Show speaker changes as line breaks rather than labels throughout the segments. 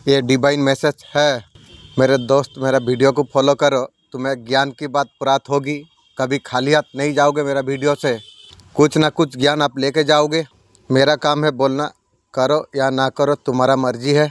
ये divine message है। मेरे दोस्त, मेरा वीडियो को फॉलो करो, तुम्हें ज्ञान की बात प्राप्त होगी। कभी खाली हाथ नहीं जाओगे मेरा वीडियो से, कुछ ना कुछ ज्ञान आप लेके जाओगे। मेरा काम है बोलना, करो या ना करो तुम्हारा मर्जी है।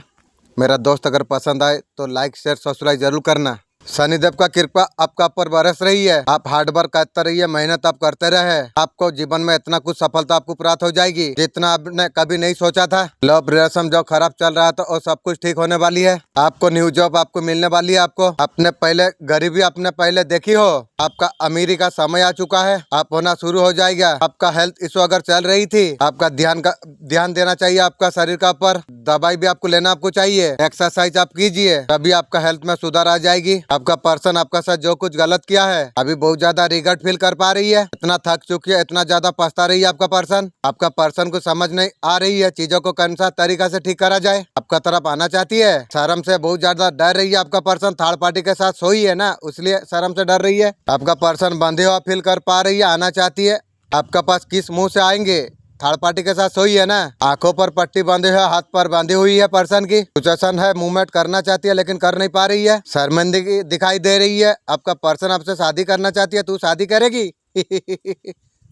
मेरा दोस्त अगर पसंद आए तो लाइक शेयर सब्सक्राइब जरूर करना। शनिदेव का कृपा आपका ऊपर बरस रही है। आप हार्ड वर्क करते रहिए, मेहनत आप करते रहे, आपको जीवन में इतना कुछ सफलता आपको प्राप्त हो जाएगी जितना आपने कभी नहीं सोचा था। लव रिलेशन जो खराब चल रहा था वो सब कुछ ठीक होने वाली है। आपको न्यू जॉब आपको मिलने वाली है। आपको अपने पहले गरीबी आपने पहले देखी हो, आपका अमीरी का समय आ चुका है, आप होना शुरू हो जाएगा। आपका हेल्थ इशू अगर चल रही थी, आपका ध्यान देना चाहिए आपका शरीर का ऊपर। दवाई भी आपको लेना आपको चाहिए, एक्सरसाइज आप कीजिए, तभी आपका हेल्थ में सुधार आ जाएगी। आपका पर्सन आपका साथ जो कुछ गलत किया है अभी बहुत ज्यादा रिग्रेट फील कर पा रही है, इतना थक चुकी है, इतना ज्यादा पछता रही है। आपका पर्सन को समझ नहीं आ रही है चीजों को कौन सा तरीका से ठीक करा जाए। आपका तरफ आना चाहती है, शर्म से बहुत ज्यादा डर रही है। आपका पर्सन थर्ड पार्टी के साथ सोई है ना, इसलिए शर्म से डर रही है। आपका पर्सन बंधे हुआ फील कर पा रही है, आना चाहती है। आपका पास किस मुंह से आएंगे? थर्ड पार्टी के साथ सोई है ना, आंखों पर पट्टी बांधे है, हाथ पर बांधी हुई है। पर्सन की सिचुएशन है, मूवमेंट करना चाहती है लेकिन कर नहीं पा रही है, शर्मिंदगी दिखाई दे रही है। आपका पर्सन आपसे शादी करना चाहती है, तू शादी करेगी?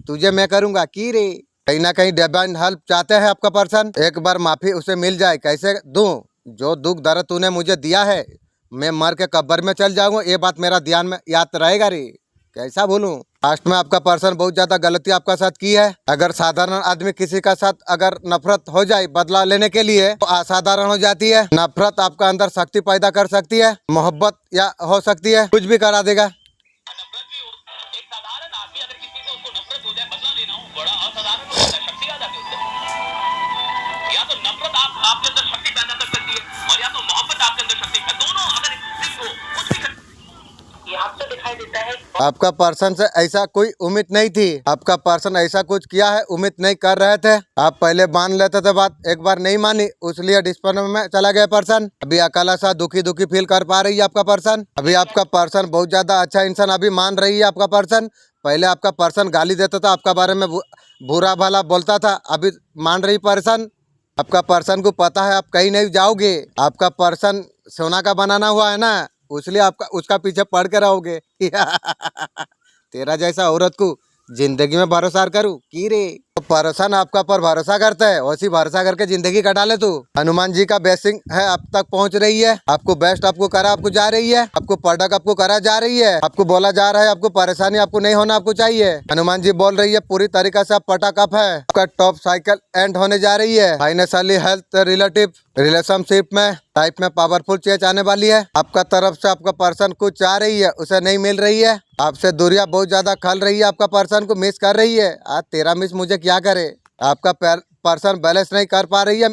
तुझे मैं करूंगा की रे। कहीं ना कहीं डिवाइन हेल्प चाहते हैं आपका पर्सन, एक बार माफी उसे मिल जाए। कैसे दूं? जो दुख दर्द तूने मुझे दिया है, मैं मर के कब्र में चल जाऊंगा, ये बात मेरा ध्यान में याद रहेगा रे, कैसा भूलूं। पास्ट में आपका पर्सन बहुत ज्यादा गलती आपका साथ की है। अगर साधारण आदमी किसी का साथ अगर नफरत हो जाए बदला लेने के लिए तो असाधारण हो जाती है। नफरत आपका अंदर शक्ति पैदा कर सकती है, मोहब्बत या हो सकती है कुछ भी करा देगा। या तो नफरत आपके अंदर शक्ति पैदा कर सकती है और या तो मोहब्बत आपके अंदर शक्ति है, दोनों अगर एक हो कुछ भी ये आपसे दिखाई देता है। आपका पर्सन से ऐसा कोई उम्मीद नहीं थी, आपका पर्सन ऐसा कुछ किया है उम्मीद नहीं कर रहे थे। आप पहले मान लेते थे बात, एक बार नहीं मानी इसलिए डिस्पन में चला गया पर्सन। अभी अकेला सा दुखी दुखी फील कर पा रही है आपका पर्सन। अभी आपका पर्सन बहुत ज्यादा अच्छा इंसान अभी मान रही है आपका पर्सन। पहले आपका पर्सन गाली देता था, आपका बारे में बुरा भला बोलता था, अभी मान रही पर्सन। आपका पर्सन को पता है आप कहीं नहीं जाओगे, आपका पर्सन सोना का बनाना हुआ है ना, इसलिए आपका उसका पीछे पड़ के रहोगे। तेरा जैसा औरत को जिंदगी में भरोसा करूँ की रे। तो पर्सन आपका पर भरोसा करता है, वैसी भरोसा करके जिंदगी कटा ले तू। हनुमान जी का ब्लेसिंग है आप तक पहुंच रही है, आपको बेस्ट आपको करा आपको जा रही है, आपको प्रोडक्ट आपको करा जा रही है, आपको बोला जा रहा है आपको परेशानी आपको नहीं होना आपको चाहिए। हनुमान जी बोल रही है पूरी तरीका से आप पटक अप है, आपका टॉप साइकिल एंड होने जा रही है। फाइनेंशियली हेल्थ रिलेटिव रिलेशनशिप में लाइफ में पावरफुल चेंज आने वाली है। आपका तरफ से आपका पर्सन कुछ चाह रही है उसे नहीं मिल रही है, आपसे दूरियां बहुत ज्यादा खल रही है, आपका पर्सन को मिस कर रही है। आज तेरा मिस मुझे क्या करे। आपका पर्सन बैलेंस नहीं कर पा रही है,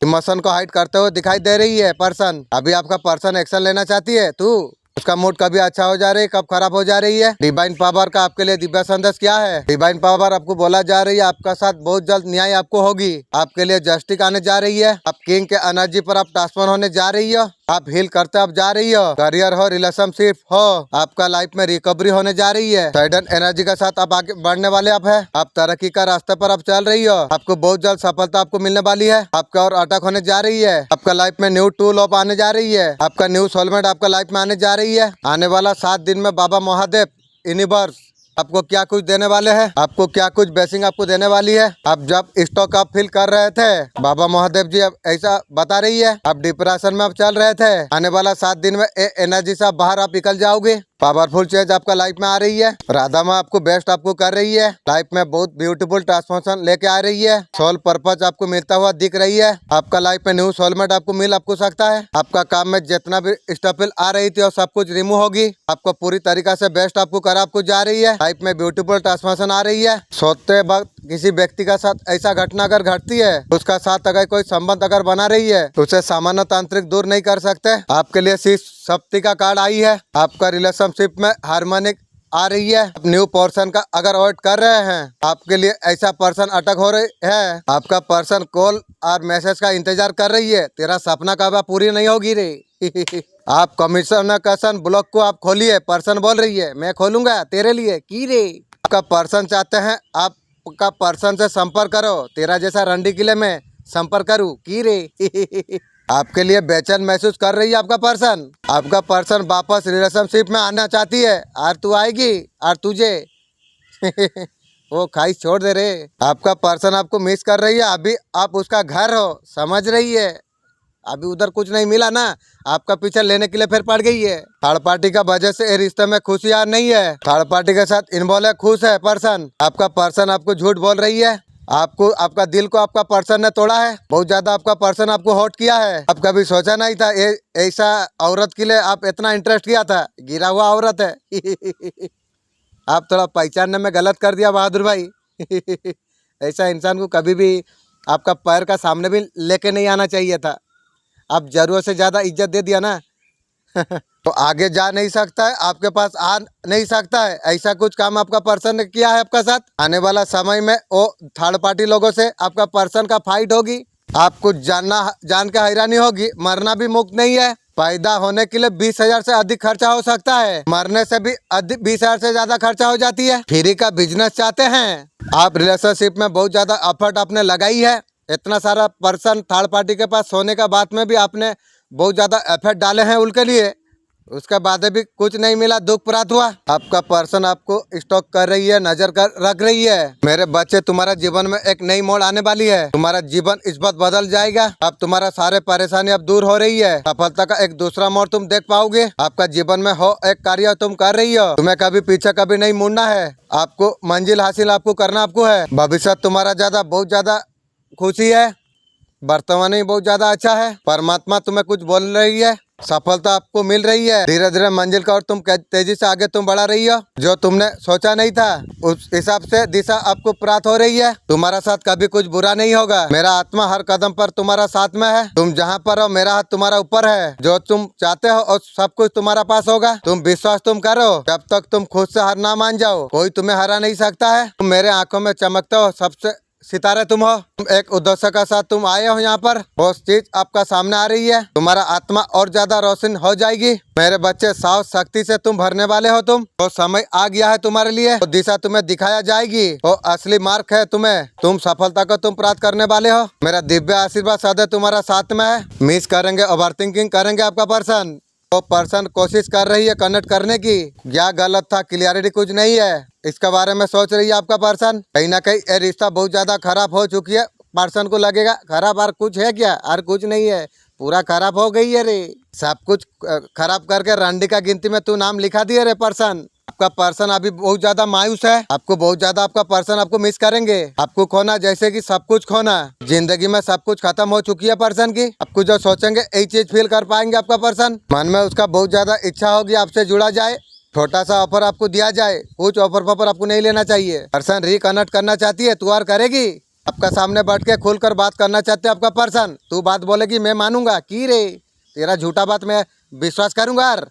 इमोशन को हाइड करते हुए दिखाई दे रही है पर्सन। अभी आपका पर्सन एक्शन लेना चाहती है, तू उसका मूड कभी अच्छा हो जा रही है कब खराब हो जा रही है। डिवाइन पावर का आपके लिए दिव्य संदेश क्या है? डिवाइन पावर आपको बोला जा रही है आपका साथ बहुत जल्द न्याय आपको होगी, आपके लिए जस्टिस आने जा रही है। आप किंग के एनर्जी पर आप ट्रांसफर होने जा रही हो, आप हील करते आप जा रही हो, करियर हो रिलेशनशिप हो, आपका लाइफ में रिकवरी होने जा रही है। सडन एनर्जी के साथ आप आगे बढ़ने वाले आप तरक्की का रास्ते पर आप चल रही हो, आपको बहुत जल्द सफलता आपको मिलने वाली है, आपका और अटक होने जा रही है, आपका लाइफ में न्यू टूल ऑफ आने जा रही है, आपका न्यू सोलमेट आपका लाइफ में आने जा रही है। आने वाला 7 दिन में बाबा महादेव यूनिवर्स आपको क्या कुछ देने वाले हैं, आपको क्या कुछ ब्लेसिंग आपको देने वाली है। आप जब स्टॉक आप फील कर रहे थे, बाबा महादेव जी अब ऐसा बता रही है, आप डिप्रेशन में आप चल रहे थे, आने वाला 7 दिन में एनर्जी से बाहर आप निकल जाओगे। पावरफुल चेंज आपका लाइफ में आ रही है, राधा माँ आपको बेस्ट आपको कर रही है, लाइफ में बहुत ब्यूटीफुल ट्रांसफॉर्मेशन लेके आ रही है, सोल पर्पज आपको मिलता हुआ दिख रही है, आपका लाइफ में न्यू सोलमेट आपको मिल आपको सकता है, आपका काम में जितना भी स्टफिल आ रही थी और सब कुछ रिमूव होगी, आपको पूरी तरीका से बेस्ट आपको कर आपको जा रही है, लाइफ में ब्यूटीफुल ट्रांसफॉर्मेशन आ रही है। सोते वक्त किसी व्यक्ति का साथ ऐसा घटना अगर घटती है, उसका साथ अगर कोई संबंध अगर बना रही है तो उसे सामान्य तांत्रिक दूर नहीं कर सकते। आपके लिए सप्ती का कार्ड आई है, आपका रिलेशनशिप में हार्मोनिक आ रही है, आप न्यू पर्सन का अगर अवॉइड कर रहे हैं, आपके लिए ऐसा पर्सन अटक हो रही है, आपका पर्सन कॉल और मैसेज का इंतजार कर रही है, तेरा सपना कब पूरी नहीं होगी रे। आप कम्युनिकेशन ब्लॉक को आप खोलिए, पर्सन बोल रही है मैं खोलूंगा तेरे लिए की रे। आपका पर्सन चाहते हैं आपका पर्सन से संपर्क करो, तेरा जैसा रंडी किले में संपर्क करूँ की रे।
आपके लिए बेचैन महसूस कर रही है आपका पर्सन। आपका पर्सन वापस रिलेशनशिप में आना चाहती है और तू आएगी और तुझे वो ख्वाहिश छोड़ दे रे। आपका पर्सन आपको मिस कर रही है, अभी आप उसका घर हो, समझ रही है। अभी उधर कुछ नहीं मिला ना, आपका पीछा लेने के लिए फिर पड़ गई है। थर्ड पार्टी का वजह से ये रिश्ते में खुशियार नहीं है, थर्ड पार्टी के साथ इन्वॉल्व है, खुश है पर्सन। आपका पर्सन आपको झूठ बोल रही है, आपको आपका दिल को आपका पर्सन ने तोड़ा है, बहुत ज्यादा आपका पर्सन आपको हॉट किया है। आप कभी सोचा नहीं था ऐसा औरत के लिए आप इतना इंटरेस्ट किया था, गिरा हुआ औरत है। आप थोड़ा पहचानने में गलत कर दिया बहादुर भाई। ऐसा इंसान को कभी भी आपका पैर का सामने भी लेके नहीं आना चाहिए था। आप जरूरत से ज़्यादा इज्जत दे दिया ना। तो आगे जा नहीं सकता है, आपके पास आ नहीं सकता है। ऐसा कुछ काम आपका पर्सन ने किया है आपका साथ। आने वाला समय में वो थर्ड पार्टी लोगों से आपका पर्सन का फाइट होगी, आपको जान के हैरानी होगी। मरना भी मुक्त नहीं है, पैदा होने के लिए 20,000 से अधिक खर्चा हो सकता है, मरने से भी अधिक 20,000 से ज्यादा खर्चा हो जाती है। फ्री का बिजनेस चाहते हैं आप, रिलेशनशिप में बहुत ज्यादा एफर्ट आपने लगाई है, इतना सारा पर्सन थर्ड पार्टी के पास सोने का बाद में भी आपने बहुत ज्यादा एफर्ट डाले हैं उनके लिए, उसके बाद भी कुछ नहीं मिला, दुख प्राप्त हुआ। आपका पर्सन आपको स्टॉक कर रही है, नजर कर रख रही है। मेरे बच्चे, तुम्हारा जीवन में एक नई मोड़ आने वाली है, तुम्हारा जीवन इस बात बदल जाएगा। अब तुम्हारा सारे परेशानी अब दूर हो रही है, सफलता का एक दूसरा मोड़ तुम देख पाओगे। आपका जीवन में हो एक कार्य तुम कर रही हो, तुम्हें कभी पीछे कभी नहीं मुड़ना है। आपको मंजिल हासिल आपको करना आपको है। भविष्य तुम्हारा ज्यादा बहुत ज्यादा खुशी है, वर्तमान ही बहुत ज्यादा अच्छा है। परमात्मा तुम्हें कुछ बोल रही है, सफलता आपको मिल रही है, धीरे धीरे मंजिल का और तुम तेजी से आगे तुम बढ़ा रही हो। जो तुमने सोचा नहीं था उस हिसाब से दिशा आपको प्राप्त हो रही है। तुम्हारा साथ कभी कुछ बुरा नहीं होगा, मेरा आत्मा हर कदम पर तुम्हारा साथ में है। तुम जहाँ पर हो मेरा हाथ तुम्हारा ऊपर है, जो तुम चाहते हो और सब कुछ तुम्हारा पास होगा। तुम विश्वास तुम करो, जब तक तुम खुद से हार ना मान जाओ कोई तुम्हें हरा नहीं सकता है। तुम मेरे आंखों में चमकते हो, सबसे सितारे तुम हो। तुम एक उद्देश्य का साथ तुम आए हो यहाँ पर, वो चीज आपका सामने आ रही है, तुम्हारा आत्मा और ज्यादा रोशन हो जाएगी। मेरे बच्चे, साहस शक्ति से तुम भरने वाले हो। तुम वो समय आ गया है तुम्हारे लिए, वो दिशा तुम्हें दिखाया जाएगी, वो असली मार्ग है तुम्हें, तुम सफलता को तुम प्राप्त करने वाले हो। मेरा दिव्य आशीर्वाद सदैव तुम्हारा साथ में है। मिस करेंगे, ओवर थिंकिंग करेंगे आपका पर्सन, वो पर्सन कोशिश कर रही है कनेक्ट करने की, क्या गलत था क्लियरिटी कुछ नहीं है, इसके बारे में सोच रही है आपका पर्सन। कहीं ना कहीं ये रिश्ता बहुत ज्यादा खराब हो चुकी है, पर्सन को लगेगा खराब और कुछ है क्या, और कुछ नहीं है, पूरा खराब हो गई है रे। सब कुछ खराब करके रंडी का गिनती में तू नाम लिखा दिया रे पर्सन। आपका पर्सन अभी बहुत ज्यादा मायूस है, आपको बहुत ज्यादा आपका पर्सन आपको मिस करेंगे। आपको खोना जैसे कि सब कुछ खोना, जिंदगी में सब कुछ खत्म हो चुकी है पर्सन की। आपको जो सोचेंगे यही चीज फील कर पाएंगे आपका पर्सन। मन में उसका बहुत ज्यादा इच्छा होगी आपसे जुड़ा जाए, छोटा सा ऑफर आपको दिया जाए, कुछ ऑफर आपको नहीं लेना चाहिए। पर्सन रिकनेक्ट करना चाहती है, तू और करेगी, आपका सामने बैठ के खुलकर बात करना चाहते हैं आपका पर्सन। तू बात बोलेगी मैं मानूंगा की रे, तेरा झूठा बात मैं विश्वास करूंगा यार।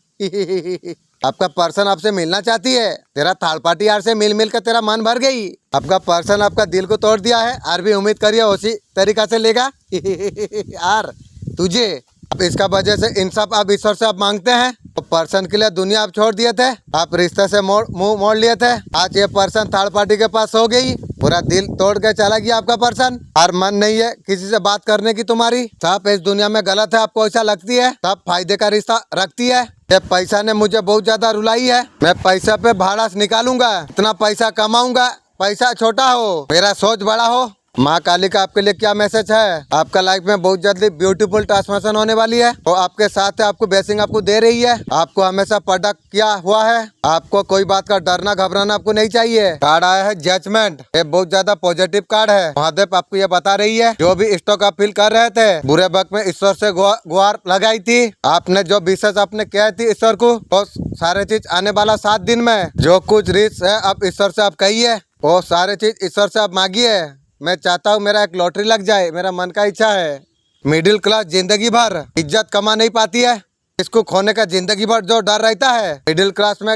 आपका पर्सन आपसे मिलना चाहती है, तेरा थर्ड पार्टी यार से मिल के तेरा मन भर गई। आपका पर्सन आपका दिल को तोड़ दिया है, और भी उम्मीद करिए उसी तरीका से लेगा यार तुझे। अब इसका वजह से इंसाफ आप ईश्वर से आप मांगते हैं। तो पर्सन के लिए दुनिया आप छोड़ दिए थे, आप रिश्ते से मुंह मोड़ लिए थे। आज ये पर्सन थर्ड पार्टी के पास हो गई, पूरा दिल तोड़ के चला गया आपका पर्सन, और मन नहीं है किसी से बात करने की तुम्हारी। सब इस दुनिया में गलत है, आपको ऐसा लगती है, सब फायदे का रिश्ता रखती है। ये पैसा ने मुझे बहुत ज्यादा रुलाई है, मैं पैसा पे भाड़ा निकालूंगा, इतना पैसा कमाऊंगा, पैसा छोटा हो मेरा सोच बड़ा हो। माँ काली का आपके लिए क्या मैसेज है, आपका लाइफ में बहुत जल्दी ब्यूटीफुल ट्रांसफॉर्मेशन होने वाली है, वो आपके साथ है, आपको ब्लेसिंग आपको दे रही है। आपको हमेशा प्रोडक्ट किया हुआ है, आपको कोई बात का डरना घबराना आपको नहीं चाहिए। कार्ड आया है जजमेंट, ये बहुत ज्यादा पॉजिटिव कार्ड है। महादेव आपको ये बता रही है, जो भी स्टॉक आप फील कर रहे थे, बुरे वक्त में ईश्वर से गुहार लगाई थी, आपने जो विशेष आपने किया थी ईश्वर को, वो सारे चीज आने वाला 7 दिन में जो कुछ रिस्क है आप ईश्वर से आप कहिए, वो सारे चीज ईश्वर से आप मांगिए। मैं चाहता हूँ मेरा एक लॉटरी लग जाए, मेरा मन का इच्छा है। मिडिल क्लास जिंदगी भर इज्जत कमा नहीं पाती है, इसको खोने का जिंदगी भर जो डर रहता है। मिडिल क्लास में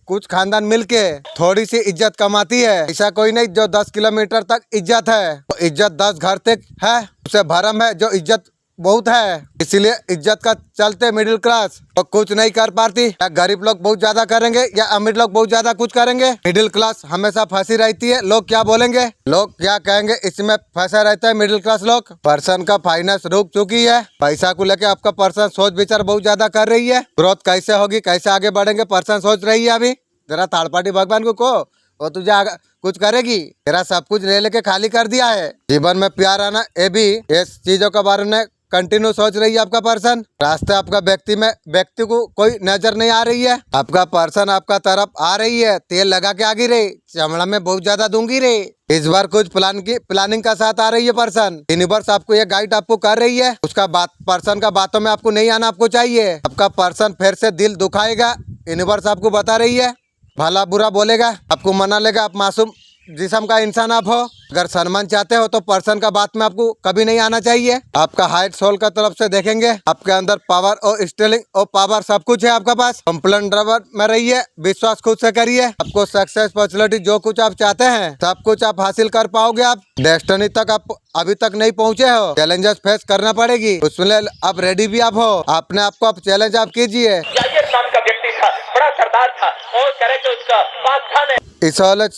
कुछ खानदान मिलके थोड़ी सी इज्जत कमाती है, ऐसा कोई नहीं जो 10 किलोमीटर तक इज्जत है, तो इज्जत 10 घर तक है, उसे भरम है जो इज्जत बहुत है, इसीलिए इज्जत का चलते मिडिल क्लास और कुछ नहीं कर पाती। या गरीब लोग बहुत ज्यादा करेंगे या अमीर लोग बहुत ज्यादा कुछ करेंगे। मिडिल क्लास हमेशा फंसी रहती है। लोग क्या बोलेंगे, लोग क्या कहेंगे, इसमें फंसा रहता है मिडिल क्लास लोग। पर्सन का फाइनेंस रुक चुकी है। पैसा को लेके आपका पर्सन सोच विचार बहुत ज्यादा कर रही है। ग्रोथ कैसे होगी, कैसे आगे बढ़ेंगे, पर्सन सोच रही है। अभी जरा थर्ड पार्टी भगवान को कहो, वो तुझे कुछ करेगी। तेरा सब कुछ ले लेके खाली कर दिया है। जीवन में प्यार आना, ये भी इस चीजों के बारे में कंटिन्यू सोच रही है आपका पर्सन। रास्ते आपका व्यक्ति को कोई नजर नहीं आ रही है। आपका पर्सन आपका तरफ आ रही है, तेल लगा के आगे रे, चमड़ा में बहुत ज्यादा दूंगी रे। इस बार कुछ प्लानिंग का साथ आ रही है पर्सन। यूनिवर्स आपको ये गाइड आपको कर रही है। उसका पर्सन का बातों में आपको नहीं आना आपको चाहिए। आपका पर्सन फिर से दिल दुखाएगा। यूनिवर्स आपको बता रही है, भला बुरा बोलेगा, आपको मना लेगा। आप मासूम जिस्म का इंसान आप हो। अगर सम्मान चाहते हो तो पर्सन का बात में आपको कभी नहीं आना चाहिए। आपका हाइट सोल का तरफ से देखेंगे, आपके अंदर पावर और स्टिलिंग और पावर सब कुछ है आपका पास। कंप्लेंट ड्राइवर में रहिए, विश्वास खुद से करिए। आपको सक्सेस फैसिलिटी जो कुछ आप चाहते हैं सब कुछ आप हासिल कर पाओगे। आप डेस्टिनी तक आप अभी तक नहीं पहुंचे हो। चैलेंजेस फेस करना पड़ेगी, उसमें आप रेडी भी आप हो। अपने आपको आप चैलेंज आप कीजिए।
नाम का व्यक्ति था, बड़ा सरदार था और करे तो उसका बादशाह ने
इस वाले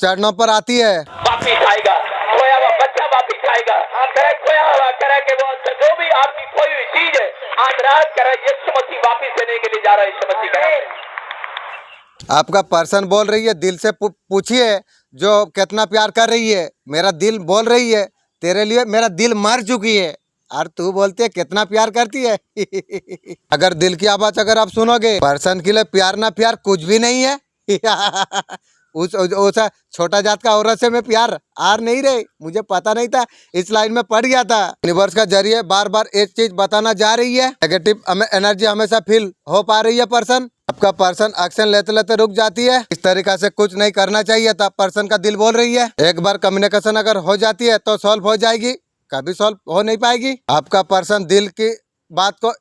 चरणों पर आती है,
वापिस आएगा, खोया हुआ बच्चा वापिस आएगा। खोया हुआ करे कि वो जो भी आपकी खोई हुई चीज है आज रात करे यीशु मसीह वापिस देने के लिए जा रहा है। यीशु मसीह का
आपका पर्सन बोल रही है, दिल से पूछिए जो कितना प्यार कर रही है। मेरा दिल बोल रही है तेरे लिए मेरा दिल मर चुकी है, और तू बोलती है कितना प्यार करती है। अगर दिल की आवाज अगर आप सुनोगे, पर्सन के लिए प्यार ना प्यार कुछ भी नहीं है। उस छोटा जात का औरत से मैं प्यार आर नहीं रहे, मुझे पता नहीं था, इस लाइन में पड़ गया था। यूनिवर्स का जरिए बार बार एक चीज बताना जा रही है। नेगेटिव हमें एनर्जी हमेशा फील हो पा रही है। पर्सन आपका पर्सन एक्शन लेते लेते रुक जाती है। इस तरीका से कुछ नहीं करना चाहिए था। पर्सन का दिल बोल रही है, एक बार कम्युनिकेशन अगर हो जाती है तो सॉल्व हो जाएगी, कभी सॉल्व हो नहीं पाएगी। आपका पर्सन दिल की बात को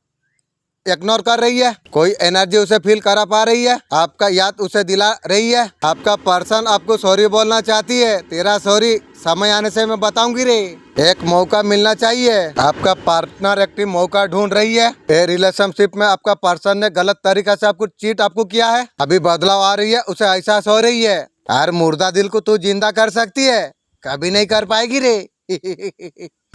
इग्नोर कर रही है, कोई एनर्जी उसे फील करा पा रही है, आपका याद उसे दिला रही है। आपका पर्सन आपको सॉरी बोलना चाहती है, तेरा सॉरी समय आने से मैं बताऊंगी रे। एक मौका मिलना चाहिए। आपका पार्टनर एक्टिव मौका ढूंढ रही है। ये रिलेशनशिप में आपका पर्सन ने गलत तरीका से आपको चीट आपको किया है, अभी बदलाव आ रही है, उसे एहसास हो रही है। यार मुर्दा दिल को तू जिंदा कर सकती है, कभी नहीं कर पाएगी रे।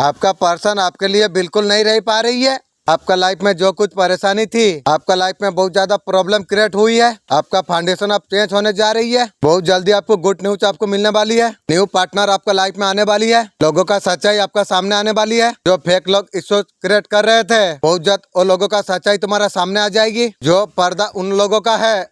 आपका पर्सन आपके लिए बिल्कुल नहीं रह पा रही है। आपका लाइफ में जो कुछ परेशानी थी, आपका लाइफ में बहुत ज्यादा प्रॉब्लम क्रिएट हुई है। आपका फाउंडेशन अब चेंज होने जा रही है। बहुत जल्दी आपको गुड न्यूज आपको मिलने वाली है। न्यू पार्टनर आपका लाइफ में आने वाली है। लोगों का सच्चाई आपका सामने आने वाली है। जो फेक लोग इश्यू क्रिएट कर रहे थे, बहुत जल्द वो लोगों का सच्चाई तुम्हारा सामने आ जाएगी। जो पर्दा उन लोगों का है,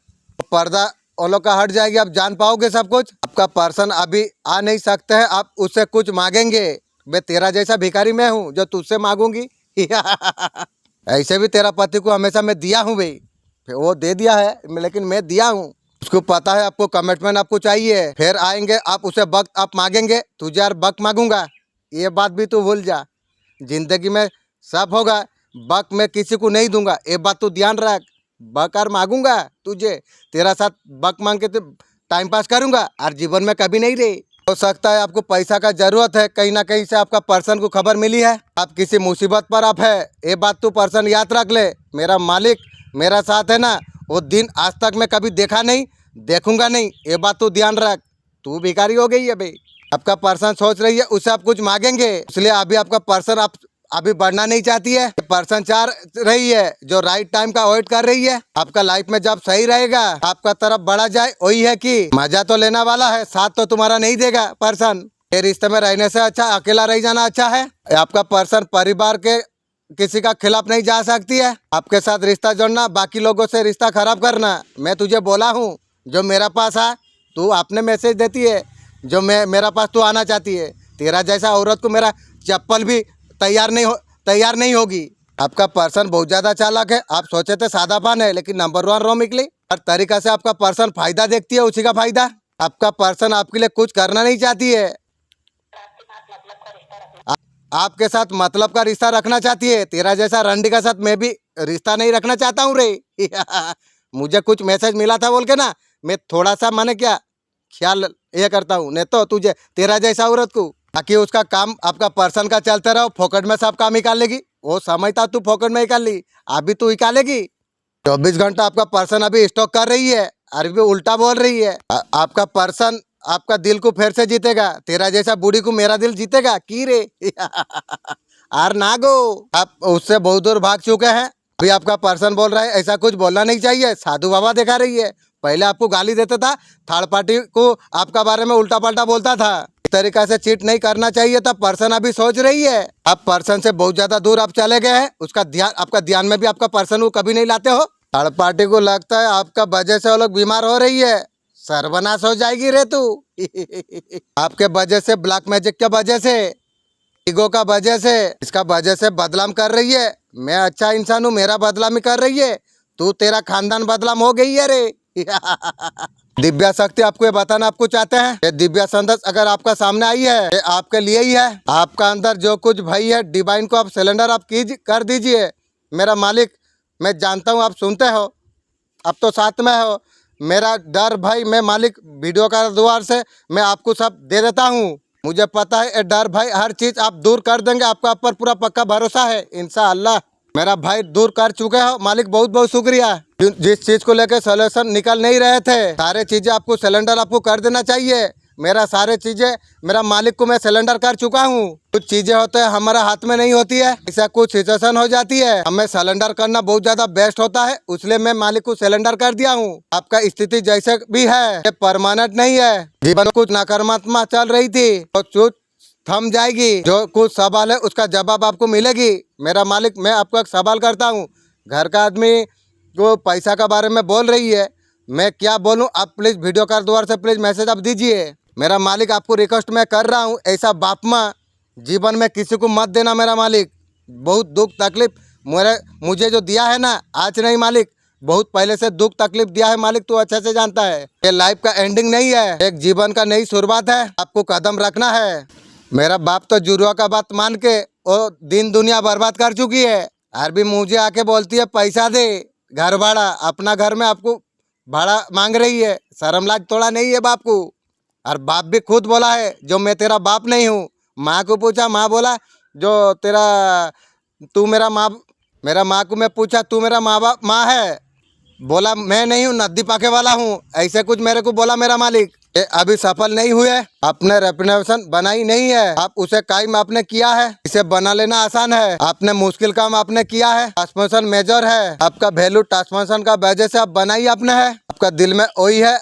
पर्दा वो लोग का हट जाएगी, आप जान पाओगे सब कुछ। आपका पर्सन अभी आ नहीं सकते हैं, आप उससे कुछ मांगेंगे। मैं तेरा जैसा भिखारी मैं हूँ जो तुझसे मांगूंगी। ऐसे भी तेरा पति को हमेशा मैं दिया हूँ भाई, वो दे दिया है लेकिन मैं दिया हूँ। उसको पता है आपको कमिटमेंट आपको चाहिए। फिर आएंगे आप उसे वक्त आप मांगेंगे, तुझे यार वक्त मांगूंगा, ये बात भी तू भूल जा। जिंदगी में सब होगा, वक्त मैं किसी को नहीं दूंगा, ये बात तू ध्यान रख। बकार मांगूंगा तुझे, तेरा साथ वक्त मांग के टाइम पास करूंगा, और जीवन में कभी नहीं रही। हो सकता है आपको पैसा का जरूरत है, कहीं ना कहीं से आपका पर्सन को खबर मिली है, आप किसी मुसीबत पर आप है। ये बात तू पर्सन याद रख ले, मेरा मालिक मेरा साथ है ना, वो दिन आज तक मैं कभी देखा नहीं, देखूंगा नहीं, ये बात तू ध्यान रख। तू भिखारी हो गई है भाई। आपका पर्सन सोच रही है उसे आप कुछ मांगेंगे, इसलिए अभी आपका पर्सन आप अभी बढ़ना नहीं चाहती है। पर्सन चाह रही है जो राइट टाइम का वेट कर रही है। आपका लाइफ में जब सही रहेगा, आपका तरफ बढ़ा जाए, वही है कि मजा तो लेना वाला है, साथ तो तुम्हारा नहीं देगा पर्सन। ये रिश्ते में रहने से अच्छा अकेला रह जाना अच्छा है। आपका पर्सन परिवार के किसी का खिलाफ नहीं जा सकती है। आपके साथ रिश्ता जोड़ना, बाकी लोगों से रिश्ता खराब करना, मैं तुझे बोला हूँ जो मेरा पास आ, तू आपने मैसेज देती है, जो मेरा पास तू आना चाहती है। तेरा जैसा औरत को मेरा चप्पल भी तैयार नहीं होगी। आपका पर्सन बहुत ज्यादा चालाक है। आप सोचे थे सादापान है, लेकिन नंबर 1 रो निकली। हर तरीका से आपका पर्सन फायदा देखती है, उसी का फायदा। आपका पर्सन आपके लिए कुछ करना नहीं चाहती है, आपके साथ मतलब का रिश्ता रखना चाहती है। तेरा जैसा रंडी का साथ मैं भी रिश्ता नहीं रखना चाहता हूँ रे। मुझे कुछ मैसेज मिला था बोल के ना, मैं थोड़ा सा माने क्या ख्याल ये करता हूँ, नहीं तो तुझे तेरा जैसा औरत को, ताकि उसका काम आपका पर्सन का चलता रहो, फोकट में सब काम निकाल लेगी, वो समय था तू फोकट में निकाल ली, अभी तू निकालेगी। 24 घंटा आपका पर्सन अभी स्टॉक कर रही है, अभी भी उल्टा बोल रही है। आपका पर्सन आपका दिल को फिर से जीतेगा, तेरा जैसा बूढ़ी को मेरा दिल जीतेगा की रे। आर ना गो, आप उससे बहुत दूर भाग चुके हैं। अभी आपका पर्सन बोल रहा है ऐसा कुछ बोलना नहीं चाहिए, साधु बाबा दिखा रही है। पहले आपको गाली देता था, थर्ड पार्टी को आपका बारे में उल्टा पल्टा बोलता था। इस तरीका से चीट नहीं करना चाहिए था। पर्सन अभी सोच रही है, आप पर्सन से बहुत ज्यादा दूर आप चले गए हैं। उसका ध्यान, आपका ध्यान में भी आपका पर्सन को कभी नहीं लाते हो। थर्ड पार्टी को लगता है आपका वजह से वो लोग बीमार हो रही है, सर्वनाश हो जाएगी रे तू। आपके वजह से, ब्लैक मैजिक के वजह से, ईगो का वजह से, इसका वजह से बदलाम कर रही है। मैं अच्छा इंसान हूँ, मेरा बदलामी कर रही है, तू तेरा खानदान बदलाम हो गई है रे। दिव्या शक्ति आपको ये बताना आपको चाहते हैं कि दिव्या संदेश अगर आपका सामने आई है, ये आपके लिए ही है। आपका अंदर जो कुछ भई है, डिवाइन को आप सिलेंडर आप कर दीजिए। मेरा मालिक, मैं जानता हूँ आप सुनते हो, अब तो साथ में हो। मेरा डर भाई, मैं मालिक वीडियो का द्वार से मैं आपको सब दे देता हूँ। मुझे पता है ये डर भाई हर चीज आप दूर कर देंगे, आपका ऊपर पूरा पक्का भरोसा है इंशाअल्लाह। मेरा भाई दूर कर चुके हो मालिक, बहुत बहुत शुक्रिया। जिस चीज को लेकर सोल्यूशन निकल नहीं रहे थे, सारे चीजें आपको सिलेंडर आपको कर देना चाहिए। मेरा सारे चीजें मेरा मालिक को मैं सिलेंडर कर चुका हूँ। कुछ चीजें होते हैं हमारा हाथ में नहीं होती है, ऐसा कुछ सिचुएशन हो जाती है, हमें सिलेंडर करना बहुत ज्यादा बेस्ट होता है, इसलिए मैं मालिक को सिलेंडर कर दिया हूँ। आपका स्थिति जैसे भी है ये परमानेंट नहीं है। जीवन कुछ नकारात्मक चल रही थी तो कुछ थम जाएगी। जो कुछ सवाल है उसका जवाब आपको मिलेगी। मेरा मालिक, मैं आपको एक सवाल करता हूँ। घर का आदमी को पैसा के बारे में बोल रही है, मैं क्या बोलूँ? आप प्लीज वीडियो कॉल द्वारा से प्लीज मैसेज आप दीजिए। मेरा मालिक आपको रिक्वेस्ट मैं कर रहा हूँ, ऐसा बाप माँ जीवन में किसी को मत देना। मेरा मालिक, बहुत दुख तकलीफ मुझे जो दिया है ना, आज नहीं मालिक, बहुत पहले से दुख तकलीफ दिया है मालिक, तू अच्छे से जानता है। ये लाइफ का एंडिंग नहीं है, एक जीवन का नई शुरुआत है, आपको कदम रखना है। मेरा बाप तो जुड़वा का बात मान के वो दिन दुनिया बर्बाद कर चुकी है, और भी मुझे आके बोलती है पैसा दे, घर भाड़ा, अपना घर में आपको भाड़ा मांग रही है। शर्म लाज थोड़ा नहीं है बाप को। और बाप भी खुद बोला है जो मैं तेरा बाप नहीं हूँ। माँ को पूछा, माँ बोला जो तेरा तू मेरा माँ, मेरा माँ को मैं पूछा तू मेरा माँ बाप माँ है, बोला मैं नहीं हूँ, नदी पाके वाला हूँ, ऐसे कुछ मेरे को बोला मेरा मालिक। ये अभी सफल नहीं हुए, आपने रेपुटेशन बनाई नहीं है, आप उसे कायम आपने किया है, इसे बना लेना आसान है। आपने मुश्किल काम आपने किया है, ट्रांसफॉर्मेशन मेजर है, आपका वैल्यू ट्रांसफॉर्मेशन का वजह से आप बनाई आपने है। आपका दिल में वही है,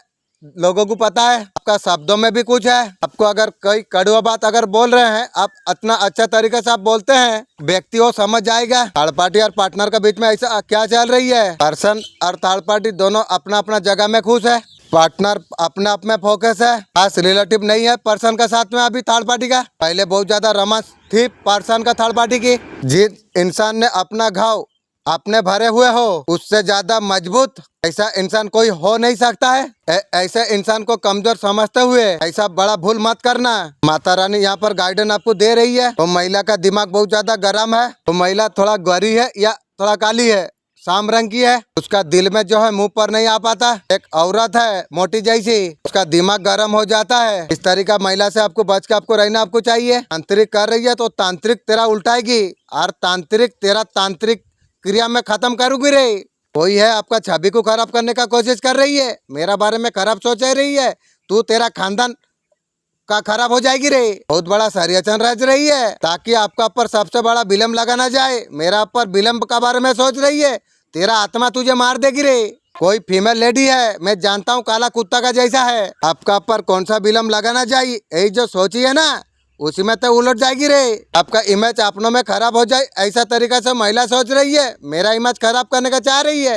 लोगों को पता है, आपका शब्दों में भी कुछ है। आपको अगर कोई कड़वा बात अगर बोल रहे हैं, आप इतना अच्छा तरीके से आप बोलते हैं, व्यक्ति वो समझ जाएगा। थर्ड पार्टी और पार्टनर के बीच में ऐसा क्या चल रही है? पर्सन और थर्ड पार्टी दोनों अपना अपना जगह में खुश है, पार्टनर अपने आप में फोकस है, खास रिलेटिव नहीं है पर्सन का साथ में अभी थर्ड पार्टी का। पहले बहुत ज्यादा रमस थी पर्सन का थर्ड पार्टी की। जिस इंसान ने अपना घाव आपने भरे हुए हो, उससे ज्यादा मजबूत ऐसा इंसान कोई हो नहीं सकता है। ऐसे इंसान को कमजोर समझते हुए ऐसा बड़ा भूल मत करना। माता रानी यहाँ पर गाइडेंस आपको दे रही है। तो महिला का दिमाग बहुत ज्यादा गर्म है, तो महिला थोड़ा गोरी है या थोड़ा काली है, शाम रंग की है, उसका दिल में जो है मुंह पर नहीं आ पाता। एक औरत है मोटी जैसी, उसका दिमाग गर्म हो जाता है। इस तरीका महिला से आपको बच के आपको रहना आपको चाहिए। तांत्रिक कर रही है तो तांत्रिक तेरा उल्टाएगी, और तांत्रिक तेरा तांत्रिक क्रिया में खत्म करूंगी रे। कोई है आपका छवि को खराब करने का कोशिश कर रही है, मेरा बारे में खराब सोच रही है, तू तेरा खानदान का खराब हो जाएगी रे। बहुत बड़ा षड्यंत्र रच रही है ताकि आपका ऊपर सबसे बड़ा विलम्ब लगा ना जाए। मेरा ऊपर विलम्ब का बारे में सोच रही है, तेरा आत्मा तुझे मार देगी रे। कोई फीमेल लेडी है, मैं जानता हूँ काला कुत्ता का जैसा है, आपका ऊपर कौन सा विलम्ब लगाना चाहिए, यही जो सोची है ना उसी में तो उलट जाएगी रे। आपका इमेज अपनों में खराब हो जाए ऐसा तरीका से महिला सोच रही है, मेरा इमेज खराब करने का चाह रही है,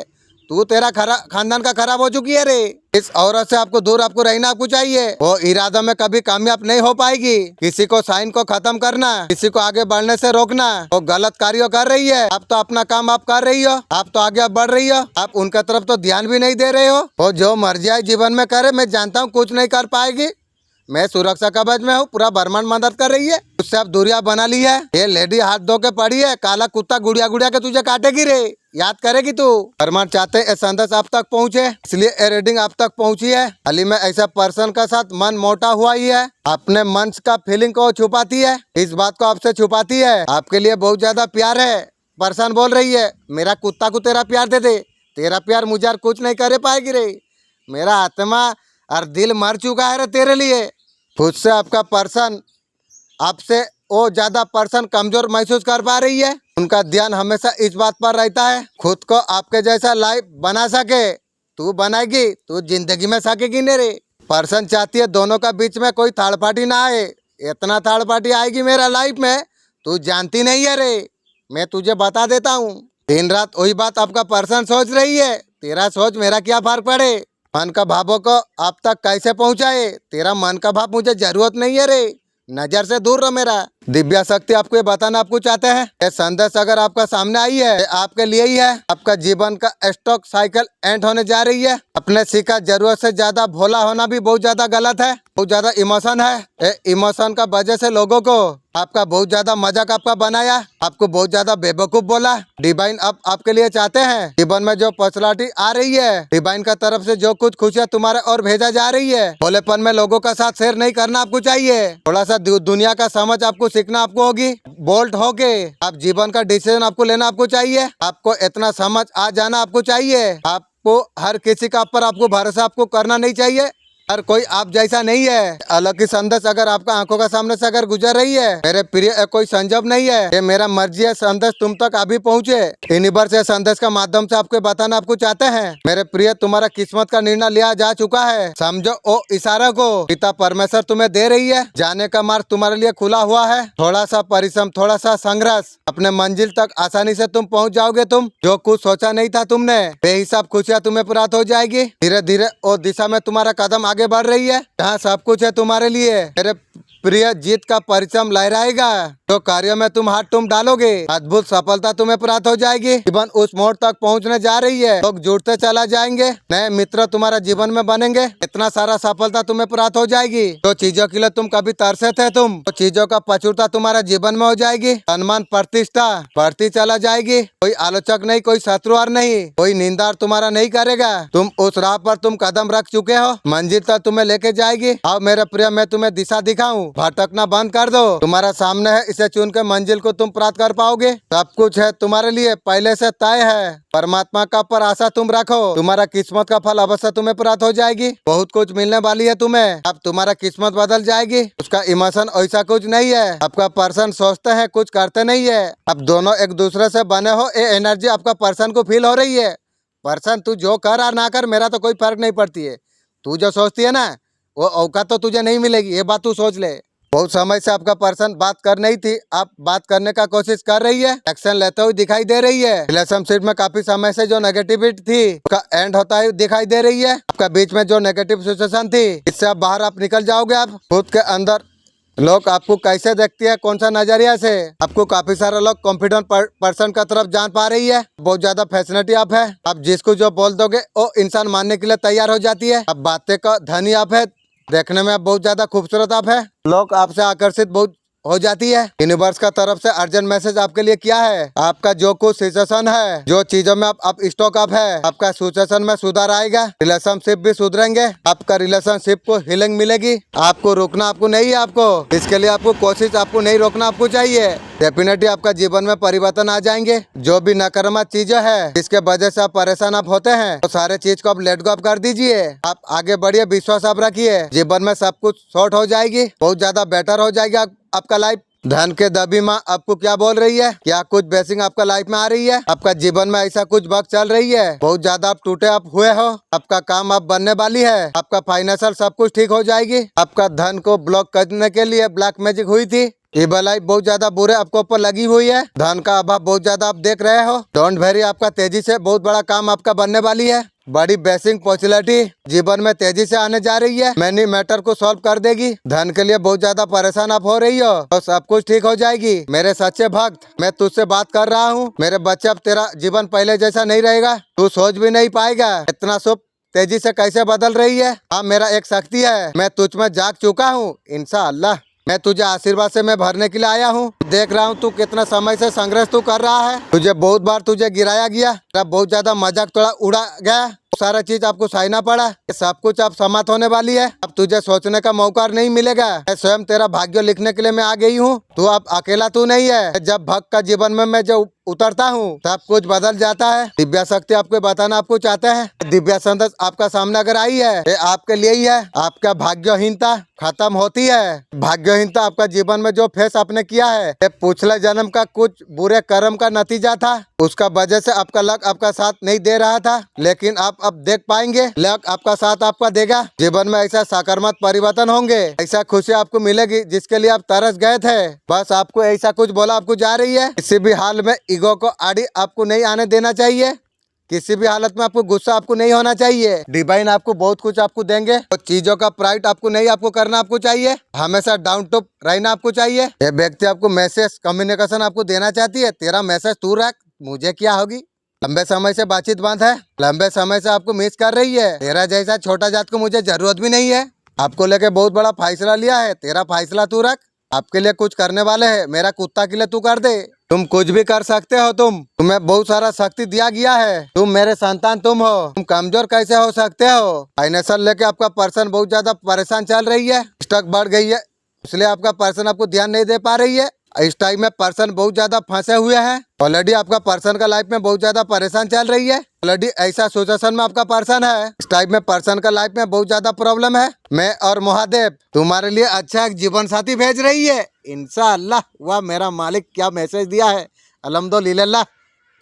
तू तेरा खानदान का खराब हो चुकी है रे। इस औरत से आपको दूर आपको रहना आपको चाहिए। वो इरादा में कभी कामयाब नहीं हो पाएगी। किसी को साइन को खत्म करना, किसी को आगे बढ़ने से रोकना, वो गलत कार्य कर रही है। आप तो अपना काम आप कर रही हो, आप तो आगे बढ़ रही हो, आप उनका तरफ तो ध्यान भी नहीं दे रहे हो। वो जो मर्जी आए जीवन में करे, मैं जानता हूँ कुछ नहीं कर पाएगी। मैं सुरक्षा कवच में हूँ, पूरा ब्रह्मांड मदद कर रही है, उससे आप दूरिया बना ली है। ये लेडी हाथ धो के पड़ी है, काला कुत्ता गुड़िया गुड़िया के तुझे काटेगी रे, याद करेगी तू। ब्रह्मांड चाहते ये संदेश आप तक पहुँचे, इसलिए ये रीडिंग आप तक पहुँची है। हाल ही में ऐसा पर्सन का साथ मन मोटा हुआ ही है, अपने मन का फीलिंग को छुपाती है, इस बात को आपसे छुपाती है, आपके लिए बहुत ज्यादा प्यार है, परसान बोल रही है मेरा कुत्ता को तेरा प्यार दे दे, तेरा प्यार मुझे और कुछ नहीं करे पाएगी रे। मेरा आत्मा और दिल मर चुका है रे तेरे लिए। खुद से आपका पर्सन आपसे वो ज़्यादा पर्सन कमज़ोर महसूस कर पा रही है। उनका ध्यान हमेशा इस बात पर रहता है खुद को आपके जैसा लाइफ बना सके। तू बनाएगी, तू जिंदगी में सकेगी नहीं रे। पर्सन चाहती है दोनों का बीच में कोई थर्ड पार्टी ना आए। इतना थर्ड पार्टी आएगी मेरा लाइफ में तू जानती नहीं है रे। मैं तुझे बता देता हूँ, दिन रात वही बात आपका पर्सन सोच रही है। तेरा सोच मेरा क्या फर्क पड़े। मन का भावों को आप तक कैसे पहुँचाए, तेरा मन का भाव मुझे जरूरत नहीं है रे। नजर से दूर रहो मेरा। दिव्या शक्ति आपको ये बताना आपको चाहते हैं, ये संदेश अगर आपका सामने आई है आपके लिए ही है। आपका जीवन का स्टॉक साइकिल एंड होने जा रही है। अपने सीखा जरूरत से ज्यादा भोला होना भी बहुत ज्यादा गलत है। बहुत ज्यादा इमोशन है, ये इमोशन का वजह से लोगों को आपका बहुत ज्यादा मजाक आपका बनाया, आपको बहुत ज्यादा बेवकूफ बोला। डिवाइन अब आपके लिए चाहते हैं जीवन में जो पर्सनालिटी आ रही है, डिवाइन का तरफ से जो कुछ खुशियाँ तुम्हारे और भेजा जा रही है, भोलेपन में लोगों का साथ शेयर नहीं करना आपको चाहिए। थोड़ा सा दुनिया का समझ आपको सीखना आपको होगी। बोल्ड होके आप जीवन का डिसीजन आपको लेना आपको चाहिए। आपको इतना समझ आ जाना आपको चाहिए। आपको हर किसी का ऊपर आपको भरोसा आपको करना नहीं चाहिए। हर कोई आप जैसा नहीं है। अलग ही संदेश अगर आपका आंखों का सामने से अगर गुजर रही है, मेरे प्रिय कोई संजोग नहीं है, ये मेरा मर्जी है संदेश तुम तक अभी पहुँचे। यूनिवर्स से संदेश का माध्यम से आपको बताना आपको चाहते हैं, मेरे प्रिय तुम्हारा किस्मत का निर्णय लिया जा चुका है। समझो ओ इशारा को पिता परमेश्वर तुम्हें दे रही है। जाने का मार्ग तुम्हारे लिए खुला हुआ है। थोड़ा सा परिश्रम, थोड़ा सा संघर्ष, अपने मंजिल तक आसानी से तुम पहुंच जाओगे। तुम जो कुछ सोचा नहीं था तुमने, बेहिसाब खुशियाँ तुम्हें प्राप्त हो जाएगी। धीरे धीरे वो दिशा में तुम्हारा कदम आगे बढ़ रही है, जहाँ सब कुछ है तुम्हारे लिए। मेरे प्रिय जीत का परिश्रम लहराएगा। तो कार्यों में तुम हाथ तुम डालोगे, अद्भुत सफलता तुम्हें प्राप्त हो जाएगी। जीवन उस मोड़ तक पहुंचने जा रही है, लोग जुड़ते चला जाएंगे, नए मित्र तुम्हारा जीवन में बनेंगे। इतना सारा सफलता तुम्हें प्राप्त हो जाएगी। जो चीजों के लिए तुम कभी तरसे थे, तुम तो चीजों का प्रचुरता तुम्हारा जीवन में हो जाएगी। सम्मान प्रतिष्ठा बढ़ती चला जाएगी। कोई आलोचक नहीं, कोई शत्रु और नहीं, कोई निंदा तुम्हारा नहीं करेगा। तुम उस राह पर तुम कदम रख चुके हो, मंजिल तक तुम्हें लेके जाएगी। अब मेरे प्रिय मैं तुम्हें दिशा दिखाऊं, भटकना बंद कर दो। तुम्हारा सामने है, इसे चुन के मंजिल को तुम प्राप्त कर पाओगे। सब कुछ है तुम्हारे लिए पहले से तय है। परमात्मा का पर आशा तुम रखो, तुम्हारा किस्मत का फल अवश्य तुम्हें प्राप्त हो जाएगी। बहुत कुछ मिलने वाली है तुम्हें। अब तुम्हारा किस्मत बदल जाएगी। उसका इमोशन ऐसा कुछ नहीं है। आपका पर्सन सोचते हैं, कुछ करते नहीं है। अब दोनों एक दूसरे से बने हो, ये एनर्जी आपका पर्सन को फील हो रही है। पर्सन तू जो कर और ना कर, मेरा तो कोई फर्क नहीं पड़ती है। तू जो सोचती है ना, वो औकात तो तुझे नहीं मिलेगी, ये बात तू सोच ले। बहुत समय से आपका पर्सन बात कर नहीं थी, आप बात करने का कोशिश कर रही है, एक्शन लेते हुए दिखाई दे रही है। रिलेशनशिप में काफी समय से जो नेगेटिविटी थी, उसका एंड होता है दिखाई दे रही है। आपका बीच में जो नेगेटिव सिचुएशन थी, इससे आप बाहर आप निकल जाओगे। आप खुद के अंदर लोग आपको कैसे देखते हैं, कौन सा नजरिया से, आपको काफी सारे लोग कॉन्फिडेंट पर्सन का तरफ जान पा रही है। बहुत ज्यादा फैसिलिटी आप है। आप जिसको जो बोल दोगे वो इंसान मानने के लिए तैयार हो जाती है। अब बातें का धनी आप है, देखने में आप बहुत ज्यादा खूबसूरत आप है, लोग आपसे आकर्षित बहुत हो जाती है। यूनिवर्स का तरफ से अर्जेंट मैसेज आपके लिए क्या है, आपका जो कुछ सिचुएशन है, जो चीजों में आप स्टॉक अप है, आपका सिचुएशन में सुधार आएगा। रिलेशनशिप भी सुधरेंगे, आपका रिलेशनशिप को हीलिंग मिलेगी। आपको रोकना आपको नहीं है, आपको इसके लिए आपको कोशिश आपको नहीं रोकना आपको चाहिए। डेफिनेटली आपका जीवन में परिवर्तन आ जाएंगे। जो भी नकारात्मक चीजें है, जिसके वजह से आप परेशान आप होते हैं, तो सारे चीज को आप लेट गो आप कर दीजिए। आप आगे बढ़िए, विश्वास आप रखिए, जीवन में सब कुछ सॉर्ट हो जाएगी, बहुत ज्यादा बेटर हो जाएगा आपका लाइफ। धन के दबी माँ आपको क्या बोल रही है, क्या कुछ ब्लेसिंग आपका लाइफ में आ रही है। आपका जीवन में ऐसा कुछ वक्त चल रही है, बहुत ज्यादा आप टूटे आप हुए हो, आपका काम आप बनने वाली है, आपका फाइनेंशियल सब कुछ ठीक हो जाएगी। आपका धन को ब्लॉक करने के लिए ब्लैक मैजिक हुई थी, ये भलाई बहुत ज्यादा बुरे आपको ऊपर लगी हुई है। धन का अभाव बहुत ज्यादा आप देख रहे हो। डोंट वेरी, आपका तेजी से बहुत बड़ा काम आपका बनने वाली है। बड़ी बेसिंग पॉपुलैरिटी जीवन में तेजी से आने जा रही है, मैनी मैटर को सॉल्व कर देगी। धन के लिए बहुत ज्यादा परेशान आप हो रही हो, तो सब कुछ ठीक हो जाएगी। मेरे सच्चे भक्त, मैं तुझसे बात कर रहा हूँ। मेरे बच्चे, अब तेरा जीवन पहले जैसा नहीं रहेगा, तू सोच भी नहीं पाएगा इतना शुभ तेजी से कैसे बदल रही है। हाँ, मेरा एक शक्ति है, मैं तुझ में जाग चुका हूँ। इंशाअल्लाह मैं तुझे आशीर्वाद से मैं भरने के लिए आया हूँ। देख रहा हूँ तू कितना समय से संघर्ष तू कर रहा है। तुझे बहुत बार तुझे गिराया गया, तब बहुत ज्यादा मजाक थोड़ा उड़ा गया, सारा चीज आपको सहना पड़ा। सब कुछ अब समाप्त होने वाली है। अब तुझे सोचने का मौका नहीं मिलेगा। मैं स्वयं तेरा भाग्य लिखने के लिए मैं आ गई हूँ। तू अब अकेला तू नहीं है। जब भक्त का जीवन में मैं जो उतरता हूँ सब कुछ बदल जाता है। दिव्या शक्ति आपको बताना आपको चाहते हैं, दिव्या संदेश आपका सामने अगर आई है ये आपके लिए ही है। आपका भाग्यहीनता खत्म होती है। भाग्यहीनता आपका जीवन में जो फेस आपने किया है ये पिछले जन्म का कुछ बुरे कर्म का नतीजा था। उसका वजह से आपका लक आपका साथ नहीं दे रहा था, लेकिन आप अब देख पाएंगे लक आपका साथ आपका देगा। जीवन में ऐसा सकारात्मक परिवर्तन होंगे, ऐसा खुशी आपको मिलेगी जिसके लिए आप तरस गए थे। बस आपको ऐसा कुछ बोला आपको जा रही है। किसी भी हाल में ईगो को आड़ी आपको नहीं आने देना चाहिए। किसी भी हालत में आपको गुस्सा आपको नहीं होना चाहिए। डिवाइन आपको बहुत कुछ आपको देंगे तो चीजों का प्राइड आपको नहीं आपको करना आपको चाहिए। हमेशा डाउन टू रहना आपको चाहिए। ये व्यक्ति आपको मैसेज कम्युनिकेशन आपको देना चाहती है, तेरा मैसेज तू रख, मुझे क्या होगी। लंबे समय से बातचीत बंद है, लंबे समय से आपको मिस कर रही है। तेरा जैसा छोटा जात को मुझे जरूरत भी नहीं है। आपको लेके बहुत बड़ा फैसला लिया है, तेरा फैसला तू रख। आपके लिए कुछ करने वाले है, मेरा कुत्ता के लिए तू कर दे। तुम कुछ भी कर सकते हो। तुम्हें बहुत सारा शक्ति दिया गया है। तुम मेरे संतान तुम हो। तुम कमजोर कैसे हो सकते हो। फाइनेंशियल लेके आपका पर्सन बहुत ज्यादा परेशान चल रही है, स्टक बढ़ गई है, इसलिए आपका पर्सन आपको ध्यान नहीं दे पा रही है। इस टाइम में पर्सन बहुत ज्यादा फंसे हुए हैं। ऑलरेडी आपका पर्सन का लाइफ में बहुत ज्यादा परेशान चल रही है। ऑलरेडी ऐसा सिचुएशन में आपका पर्सन है। इस टाइम में पर्सन का लाइफ में बहुत ज्यादा प्रॉब्लम है। मैं और महादेव तुम्हारे लिए अच्छा एक जीवन साथी भेज रही है इंशाअल्लाह। वाह मेरा मालिक क्या मैसेज दिया है, अल्हम्दुलिल्लाह।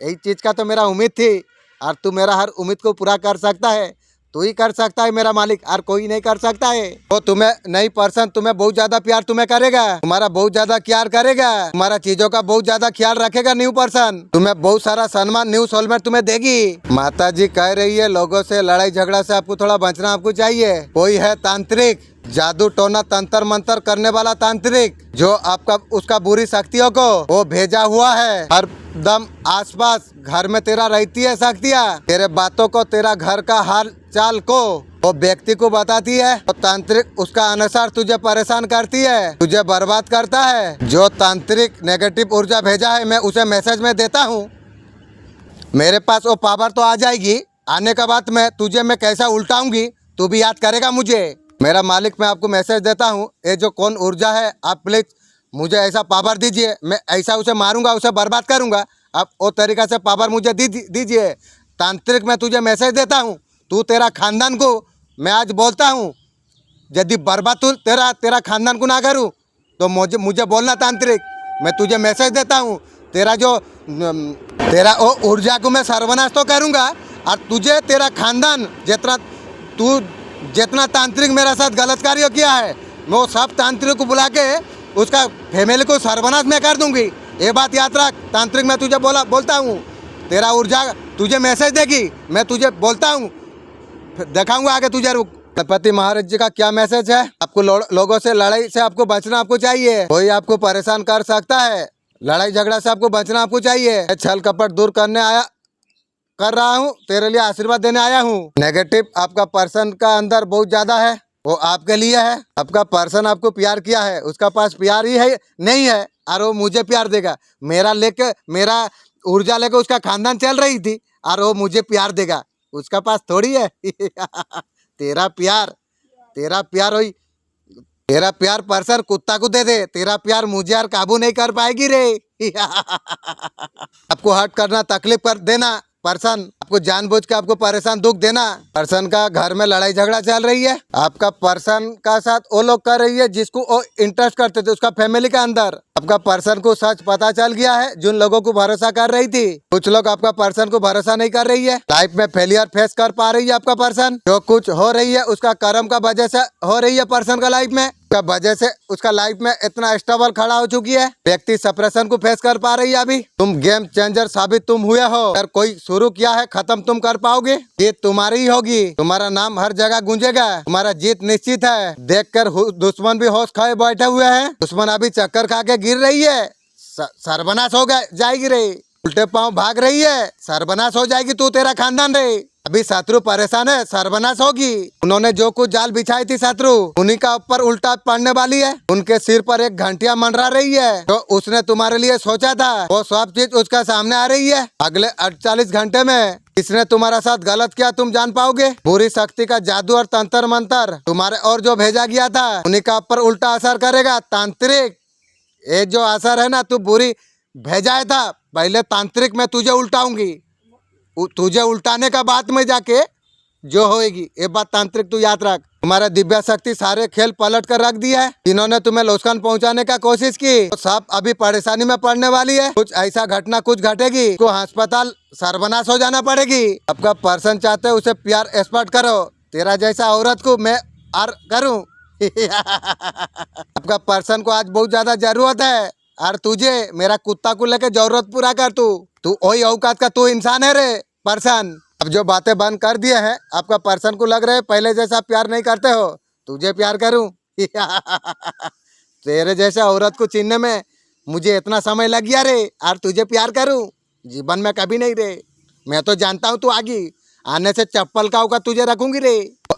यही चीज का तो मेरा उम्मीद थी और तू मेरा हर उम्मीद को पूरा कर सकता है। तू ही कर सकता है मेरा मालिक, और कोई नहीं कर सकता है। वो तुम्हें नई पर्सन तुम्हें बहुत ज्यादा प्यार तुम्हें करेगा, तुम्हारा बहुत ज्यादा केयर करेगा, तुम्हारा चीजों का बहुत ज्यादा ख्याल रखेगा। न्यू पर्सन तुम्हें बहुत सारा सम्मान न्यू सोलमेट तुम्हें देगी। माता जी कह रही है लोगों से लड़ाई झगड़ा से आपको थोड़ा बचना आपको चाहिए। कोई है तांत्रिक, जादू टोना तंत्र मंत्र करने वाला तांत्रिक, जो आपका उसका बुरी शक्तियों को वो भेजा हुआ है। हर दम आसपास घर में तेरा रहती है शक्तियाँ, तेरे बातों को तेरा घर का हाल चाल को वो व्यक्ति को बताती है। तो तांत्रिक उसका अनुसार तुझे परेशान करती है, तुझे बर्बाद करता है। जो तांत्रिक नेगेटिव ऊर्जा भेजा है मैं उसे मैसेज में देता हूँ। मेरे पास वो पावर तो आ जाएगी, आने के बाद मैं तुझे मैं कैसा उल्टाऊंगी तू भी याद करेगा मुझे। मेरा मालिक मैं आपको मैसेज देता हूँ, ये जो कौन ऊर्जा है आप प्लीज मुझे ऐसा पावर दीजिए, मैं ऐसा उसे मारूंगा, उसे बर्बाद करूंगा। आप वो तरीका से पावर मुझे दीजिए। तांत्रिक मैं तुझे मैसेज देता हूँ, तू तेरा खानदान को मैं आज बोलता हूँ यदि बर्बाद तू तेरा खानदान को ना करूँ तो मुझे बोलना तांत्रिक। मैं तुझे मैसेज देता हूँ, तेरा वो ऊर्जा को मैं सर्वनाश तो करूँगा, और तुझे तेरा खानदान जितना तांत्रिक मेरे साथ गलत कार्य किया है मैं वो सब तांत्रिक को बुला के उसका फैमिली को सर्वनाश में कर दूंगी। ये बात याद रख तांत्रिक, मैं तुझे बोलता हूँ तेरा ऊर्जा तुझे मैसेज देगी, मैं तुझे बोलता हूँ दिखाऊंगा आगे तुझे। रुक। गणपति महाराज जी का क्या मैसेज है, आपको लोगों से लड़ाई से आपको बचना आपको चाहिए। कोई आपको परेशान कर सकता है, लड़ाई झगड़ा से आपको बचना आपको चाहिए। छल कपट दूर कर रहा हूँ, तेरे लिए आशीर्वाद देने आया हूँ। नेगेटिव आपका पर्सन का अंदर बहुत ज्यादा है, वो आपके लिए है। आपका पर्सन आपको प्यार किया है, उसका पास प्यार ही है नहीं है, और वो मुझे प्यार देगा। मेरा ऊर्जा लेके उसका खानदान चल रही थी और वो मुझे प्यार देगा, उसका पास थोड़ी है। तेरा प्यार होई, तेरा प्यार पर्सन कुत्ता को दे दे, तेरा प्यार मुझे यार काबू नहीं कर पाएगी रे। आपको हर्ट करना, तकलीफ कर देना पर्सन, आपको जानबूझ के आपको परेशान दुख देना। पर्सन का घर में लड़ाई झगड़ा चल रही है, आपका पर्सन का साथ वो लोग कर रही है जिसको वो इंटरेस्ट करते थे उसका फैमिली के अंदर। आपका पर्सन को सच पता चल गया है, जिन लोगों को भरोसा कर रही थी कुछ लोग आपका पर्सन को भरोसा नहीं कर रही है। लाइफ में फेलियर फेस कर पा रही है आपका पर्सन। जो कुछ हो रही है उसका कर्म का वजह से हो रही है पर्सन का लाइफ में, का वजह से उसका लाइफ में इतना स्टेबल खड़ा हो चुकी है। व्यक्ति सप्रेशन को फेस कर पा रही है। अभी तुम गेम चेंजर साबित तुम हुए हो। अगर कोई शुरू किया है खत्म तुम कर पाओगे, जीत तुम्हारी ही होगी, तुम्हारा नाम हर जगह गूंजेगा, तुम्हारा जीत निश्चित है। देखकर दुश्मन भी होश खाए बैठे हुए हैं, दुश्मन अभी चक्कर खा के गिर रही है, सर्वनाश हो जाएगी रे, उल्टे पांव भाग रही है, सर्वनाश हो जाएगी तू तेरा खानदान रे। अभी शत्रु परेशान है, सर्वनाश होगी। उन्होंने जो कुछ जाल बिछाई थी शत्रु उन्हीं का ऊपर उल्टा पड़ने वाली है। उनके सिर पर एक घंटिया मंडरा रही है, तो उसने तुम्हारे लिए सोचा था वो सब चीज उसका सामने आ रही है। अगले 48 घंटे में किसने तुम्हारा साथ गलत किया तुम जान पाओगे। बुरी शक्ति का जादू और तंत्र मंत्र तुम्हारे और जो भेजा गया था उन्हीं का ऊपर उल्टा असर करेगा। तांत्रिक ये जो असर है ना, तू बुरी भेजा था पहले तांत्रिक मैं तुझे उल्टाऊंगी, तुझे उल्टाने का बाद में जाके जो होएगी, ये बात तांत्रिक तू याद रख। तुम्हारा दिव्या शक्ति सारे खेल पलट कर रख दिया है। जिन्होंने तुम्हें नुकसान पहुंचाने का कोशिश की तो सब अभी परेशानी में पड़ने वाली है। कुछ ऐसा घटना कुछ घटेगी को अस्पताल सर्वनाश हो जाना पड़ेगी। आपका पर्सन चाहते उसे प्यार एक्सपर्ट करो, तेरा जैसा औरत को मैं आर करूं। आपका पर्सन को आज बहुत ज्यादा जरूरत है और तुझे मेरा कुत्ता को लेके जरूरत पूरा कर। तू वही औकात का तू इंसान है रे पर्सन। अब जो बातें बंद कर दिए हैं, आपका पर्सन को लग रहा है पहले जैसा प्यार नहीं करते हो, तुझे प्यार करूं। तेरे जैसे औरत को चिनने में मुझे इतना समय लग गया रे, और तुझे प्यार करूं जीवन में कभी नहीं रे। मैं तो जानता हूँ तू आगे आने से चप्पल का औकात तुझे रखूंगी रे।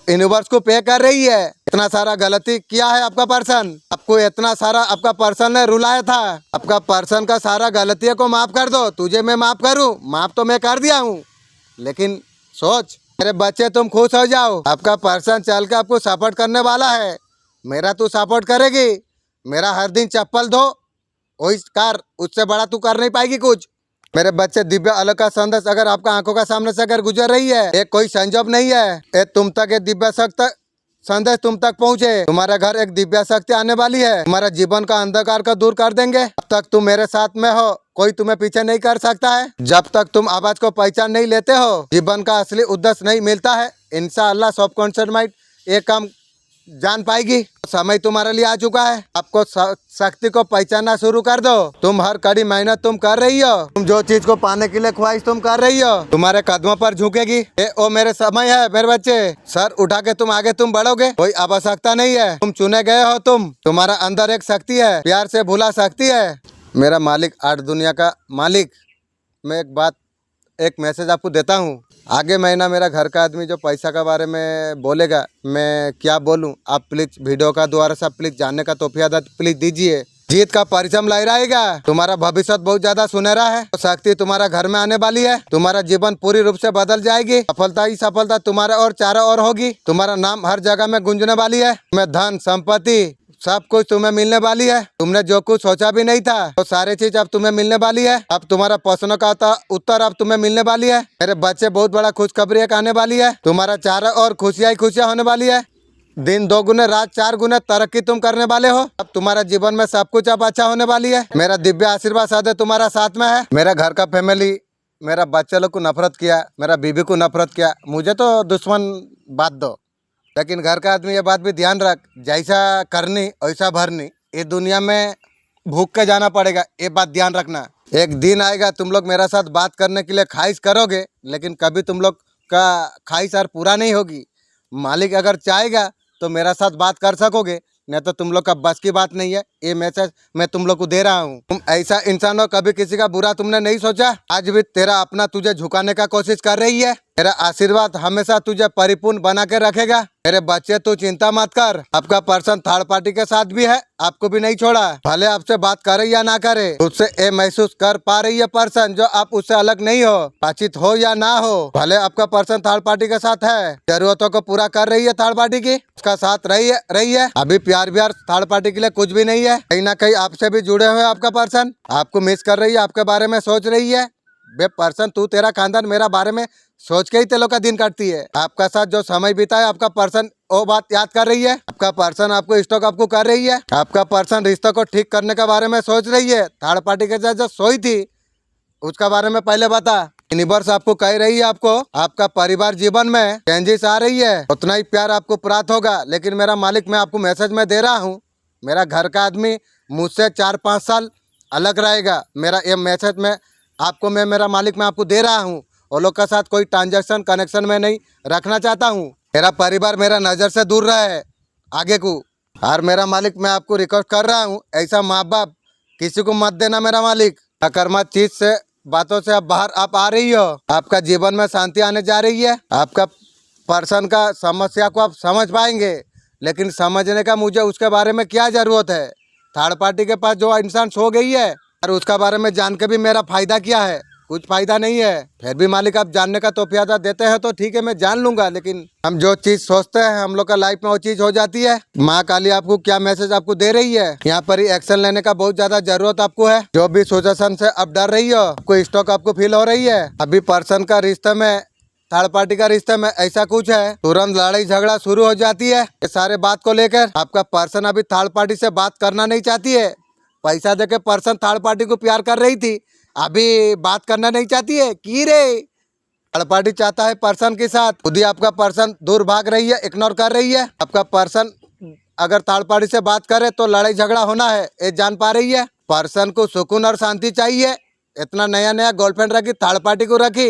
यूनिवर्स को पे कर रही है। इतना सारा गलती किया है आपका पर्सन, आपको इतना सारा आपका पर्सन ने रुलाया था। आपका पर्सन का सारा गलतियों को माफ कर दो, तुझे मैं माफ करूं। माफ तो मैं कर दिया हूँ, लेकिन सोच मेरे बच्चे तुम खुश हो जाओ। आपका पर्सन चल के आपको सपोर्ट करने वाला है। मेरा तू सपोर्ट करेगी, मेरा हर दिन चप्पल धो वही कर, उससे बड़ा तू कर नहीं पाएगी कुछ। मेरे बच्चे दिव्य अलग का संदेश अगर आपका आंखों का सामने से अगर गुजर रही है, एक कोई संजोग नहीं है, एक तुम तक एक दिव्य शक्ति संदेश तुम तक पहुंचे। तुम्हारे घर एक दिव्य शक्ति आने वाली है, तुम्हारा जीवन का अंधकार को दूर कर देंगे। अब तक तुम मेरे साथ में हो, कोई तुम्हें पीछे नहीं कर सकता है। जब तक तुम आवाज को पहचान नहीं लेते हो, जीवन का असली उद्देश्य नहीं मिलता है। इंशाअल्लाह सबकॉन्शियस माइंड ये काम जान पाएगी। समय तुम्हारे लिए आ चुका है, आपको शक्ति को पहचानना शुरू कर दो। तुम हर कड़ी मेहनत तुम कर रही हो, तुम जो चीज को पाने के लिए ख्वाहिश तुम कर रही हो, तुम्हारे कदमों पर झुकेगी। ओ मेरे समय है मेरे बच्चे, सर उठा के तुम आगे तुम बढ़ोगे। कोई आवश्यकता नहीं है, तुम चुने गए हो। तुम्हारा अंदर एक शक्ति है, प्यार से भुला सकती है। मेरा मालिक आठ दुनिया का मालिक, मैं एक मैसेज आपको देता हूँ। आगे महीना मेरा घर का आदमी जो पैसा के बारे में बोलेगा, मैं क्या बोलूं, आप प्लीज वीडियो का द्वारा से प्लीज जानने का तौफीक प्लीज दीजिए। जीत का परिश्रम लहराएगा, तुम्हारा भविष्य बहुत ज्यादा सुनहरा है। तो शक्ति तुम्हारा घर में आने वाली है, तुम्हारा जीवन पूरी रूप से बदल जाएगी। सफलता ही सफलता तुम्हारे और चारों ओर होगी। तुम्हारा नाम हर जगह में गूंजने वाली है। तुम्हें धन संपत्ति सब कुछ तुम्हें मिलने वाली है। तुमने जो कुछ सोचा भी नहीं था वो सारी चीज अब तुम्हें मिलने वाली है। अब तुम्हारा प्रश्नों का उत्तर अब तुम्हें मिलने वाली है। मेरे बच्चे बहुत बड़ा खुशखबरी एक आने वाली है। तुम्हारा चारों ओर खुशियां ही खुशियां होने वाली है। दिन 2 गुने रात 4 गुने तरक्की तुम करने वाले हो। अब तुम्हारा जीवन में सब कुछ अब अच्छा होने वाली है। मेरा दिव्य आशीर्वाद सदैव तुम्हारा साथ में है। मेरा घर का फैमिली मेरा बच्चे लोग को नफरत किया, मेरा बीवी को नफरत किया, मुझे तो दुश्मन बात दो, लेकिन घर का आदमी ये बात भी ध्यान रख, जैसा करनी वैसा भरनी। ये दुनिया में भूख के जाना पड़ेगा, ये बात ध्यान रखना। एक दिन आएगा तुम लोग मेरे साथ बात करने के लिए ख्वाहिश करोगे, लेकिन कभी तुम लोग का ख्वाहिश और पूरा नहीं होगी। मालिक अगर चाहेगा तो मेरा साथ बात कर सकोगे, नहीं तो तुम लोग का बस की बात नहीं है। ये मैसेज मैं तुम लोग को दे रहा हूँ। तुम ऐसा इंसान हो, कभी किसी का बुरा तुमने नहीं सोचा। आज भी तेरा अपना तुझे झुकाने का कोशिश कर रही है। मेरा आशीर्वाद हमेशा तुझे परिपूर्ण बना के रखेगा। मेरे बच्चे तू चिंता मत कर, आपका पर्सन थर्ड पार्टी के साथ भी है, आपको भी नहीं छोड़ा। भले आपसे बात करे या ना करे, उससे ये महसूस कर पा रही है पर्सन जो आप उससे अलग नहीं हो, बातचीत हो या ना हो। भले आपका पर्सन थर्ड पार्टी के साथ है, जरूरतों को पूरा कर रही है थर्ड पार्टी की, उसका साथ रही है। अभी प्यार व्यार थर्ड पार्टी के लिए कुछ भी नहीं है। कहीं ना कहीं आपसे भी जुड़े हुए आपका पर्सन आपको मिस कर रही है, आपके बारे में सोच रही है। बे पर्सन तू तेरा खानदान मेरा बारे में सोच के ही तेलों का दिन काटती है। आपका साथ जो समय बीता है, आपका पर्सन वो बात याद कर रही है। आपका पर्सन आपको स्टॉक आपको कर रही है। आपका पर्सन रिश्तों को ठीक करने के बारे में सोच रही है। थर्ड पार्टी के साथ जो सोई थी उसका बारे में पहले बता। यूनिवर्स आपको कह रही है, आपको आपका परिवार जीवन में चेंजेस आ रही है, उतना ही प्यार आपको प्राप्त होगा। लेकिन मेरा मालिक मैं आपको मैसेज में दे रहा हूँ, मेरा घर का आदमी मुझसे 4-5 साल अलग रहेगा। मेरा ये मैसेज में आपको मैं मेरा मालिक मैं आपको दे रहा हूँ। वो लोग के साथ कोई ट्रांजैक्शन कनेक्शन में नहीं रखना चाहता हूँ। मेरा परिवार मेरा नज़र से दूर रहे आगे को। और मेरा मालिक मैं आपको रिक्वेस्ट कर रहा हूँ, ऐसा माँ बाप किसी को मत देना। मेरा मालिक अकर्मक चीज से बातों से आप बाहर आप आ रही हो, आपका जीवन में शांति आने जा रही है। आपका पर्सन का समस्या को आप समझ पाएंगे, लेकिन समझने का मुझे उसके बारे में क्या ज़रूरत है। थर्ड पार्टी के पास जो इंसान सो गई है और उसका बारे में जान के भी मेरा फ़ायदा क्या है। कुछ फायदा नहीं है। फिर भी मालिक आप जानने का तौफीक देते हैं तो ठीक है, मैं जान लूंगा, लेकिन हम जो चीज सोचते हैं हम लोग का लाइफ में वो चीज हो जाती है। माँ काली आपको क्या मैसेज आपको दे रही है, यहाँ पर ही एक्शन लेने का बहुत ज्यादा जरूरत आपको है। जो भी सिचुएशन से आप डर रही हो, आपको स्टॉक आपको फील हो रही है, अभी पर्सन का रिश्ते में, थर्ड पार्टी का रिश्ते में ऐसा कुछ है, तुरंत लड़ाई झगड़ा शुरू हो जाती है। ये सारे बात को लेकर आपका पर्सन अभी थर्ड पार्टी से बात करना नहीं चाहती है। पैसा देके पर्सन थर्ड पार्टी को प्यार कर रही थी, अभी बात करना नहीं चाहती है। की रे, थर्ड पार्टी चाहता है पर्सन के साथ, खुद ही आपका पर्सन दूर भाग रही है, इग्नोर कर रही है। आपका पर्सन अगर थर्ड पार्टी से बात करे तो लड़ाई झगड़ा होना है, ये जान पा रही है। पर्सन को सुकून और शांति चाहिए। इतना नया नया गर्लफ्रेंड रखी, थर्ड पार्टी को रखी,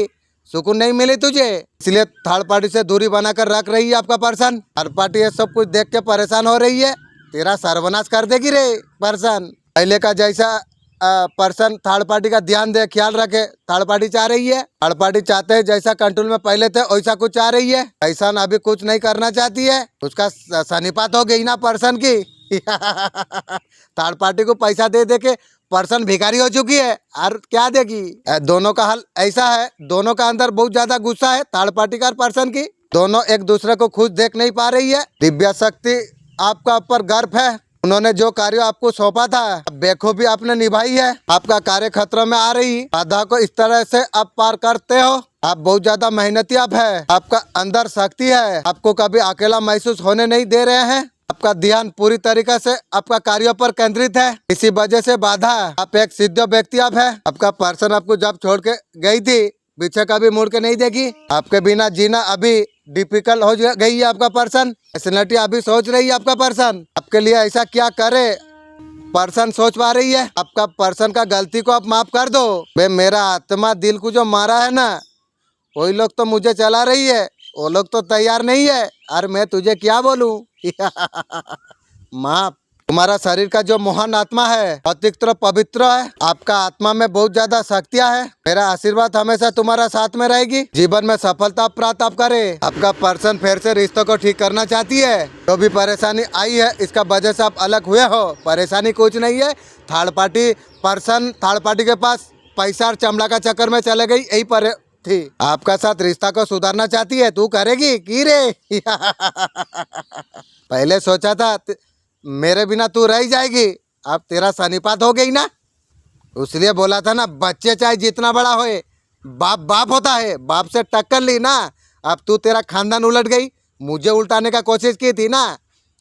सुकून नहीं मिली तुझे, इसलिए थर्ड पार्टी से दूरी बनाकर रख रही है आपका पर्सन। थर्ड पार्टी ये सब कुछ देख के परेशान हो रही है, तेरा सर्वनाश कर देगी रे पर्सन। पहले का जैसा पर्सन थर्ड पार्टी का ध्यान दे, ख्याल रखे, थर्ड पार्टी चाह रही है। थर्ड पार्टी चाहते हैं जैसा कंट्रोल में पहले थे वैसा कुछ चाह रही है। ऐसा अभी कुछ नहीं करना चाहती है, उसका सनीपात हो गई ना पर्सन की। थर्ड पार्टी को पैसा दे दे के पर्सन भिखारी हो चुकी है, और क्या देगी। दोनों का हल ऐसा है, दोनों का अंदर बहुत ज्यादा गुस्सा है, थर्ड पार्टी का और पर्सन की। दोनों एक दूसरे को खुश देख नहीं पा रही है। दिव्या शक्ति आपका ऊपर गर्व है, उन्होंने जो कार्य आपको सौंपा था बेखूबी आपने निभाई है। आपका कार्य खतरे में आ रही, बाधा को इस तरह से आप पार करते हो। आप बहुत ज्यादा मेहनती आप है, आपका अंदर शक्ति है, आपको कभी अकेला महसूस होने नहीं दे रहे हैं। आपका ध्यान पूरी तरीके से आपका कार्यों पर केंद्रित है, इसी वजह से बाधा, आप एक सिद्ध व्यक्ति आप है। आपका पर्सन आपको जब छोड़ के गई थी, पीछे कभी मुड़ के नहीं देखी। आपके बिना जीना अभी डिफिकल्ट हो गई है आपका पर्सन। पर्सनैलिटी अभी सोच रही है आपका पर्सन, आपके लिए ऐसा क्या करे, पर्सन सोच पा रही है। आपका पर्सन का गलती को आप माफ कर दो। बे मेरा आत्मा दिल को जो मारा है ना, वही लोग तो मुझे चला रही है, वो लोग तो तैयार नहीं है, और मैं तुझे क्या बोलूं। माफ, तुम्हारा शरीर का जो महान आत्मा है अतिरिक्त पवित्र है, आपका आत्मा में बहुत ज्यादा शक्तियाँ है। मेरा आशीर्वाद हमेशा तुम्हारा साथ में रहेगी, जीवन में सफलता प्राप्त आप करे। आपका पर्सन फिर से रिश्तों को ठीक करना चाहती है। जो भी परेशानी आई है इसका वजह से आप अलग हुए हो, परेशानी कुछ नहीं है। Third party person third party के पास पैसा और चमड़ा का चक्कर में चले गई, यही पर थी। आपका साथ रिश्ता को सुधारना चाहती है, तू करेगी की रे। पहले सोचा था मेरे बिना तू रह जाएगी, अब तेरा सनीपात हो गई ना, इसलिए बोला था ना, बच्चे चाहे जितना बड़ा होए, बाप बाप होता है, बाप से टक्कर ली ना। अब तू, तेरा खानदान उलट गई, मुझे उल्टाने का कोशिश की थी ना,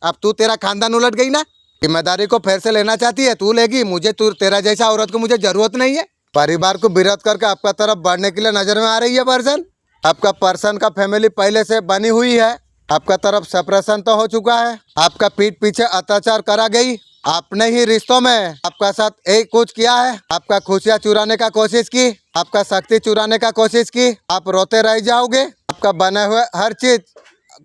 अब तू, तेरा खानदान उलट गई ना। जिम्मेदारी को फिर से लेना चाहती है, तू लेगी, मुझे तेरा जैसा औरत को मुझे जरूरत नहीं है। परिवार को विरोध करके आपका तरफ बढ़ने के लिए नजर में आ रही है पर्सन। आपका पर्सन का फैमिली पहले से बनी हुई है, आपका तरफ सेपरेशन तो हो चुका है, आपका पीठ पीछे अत्याचार करा गई, आपने ही रिश्तों में आपका साथ एक कुछ किया है, आपका खुशियाँ चुराने का कोशिश की, आपका शक्ति चुराने का कोशिश की, आप रोते रह जाओगे। आपका बने हुए हर चीज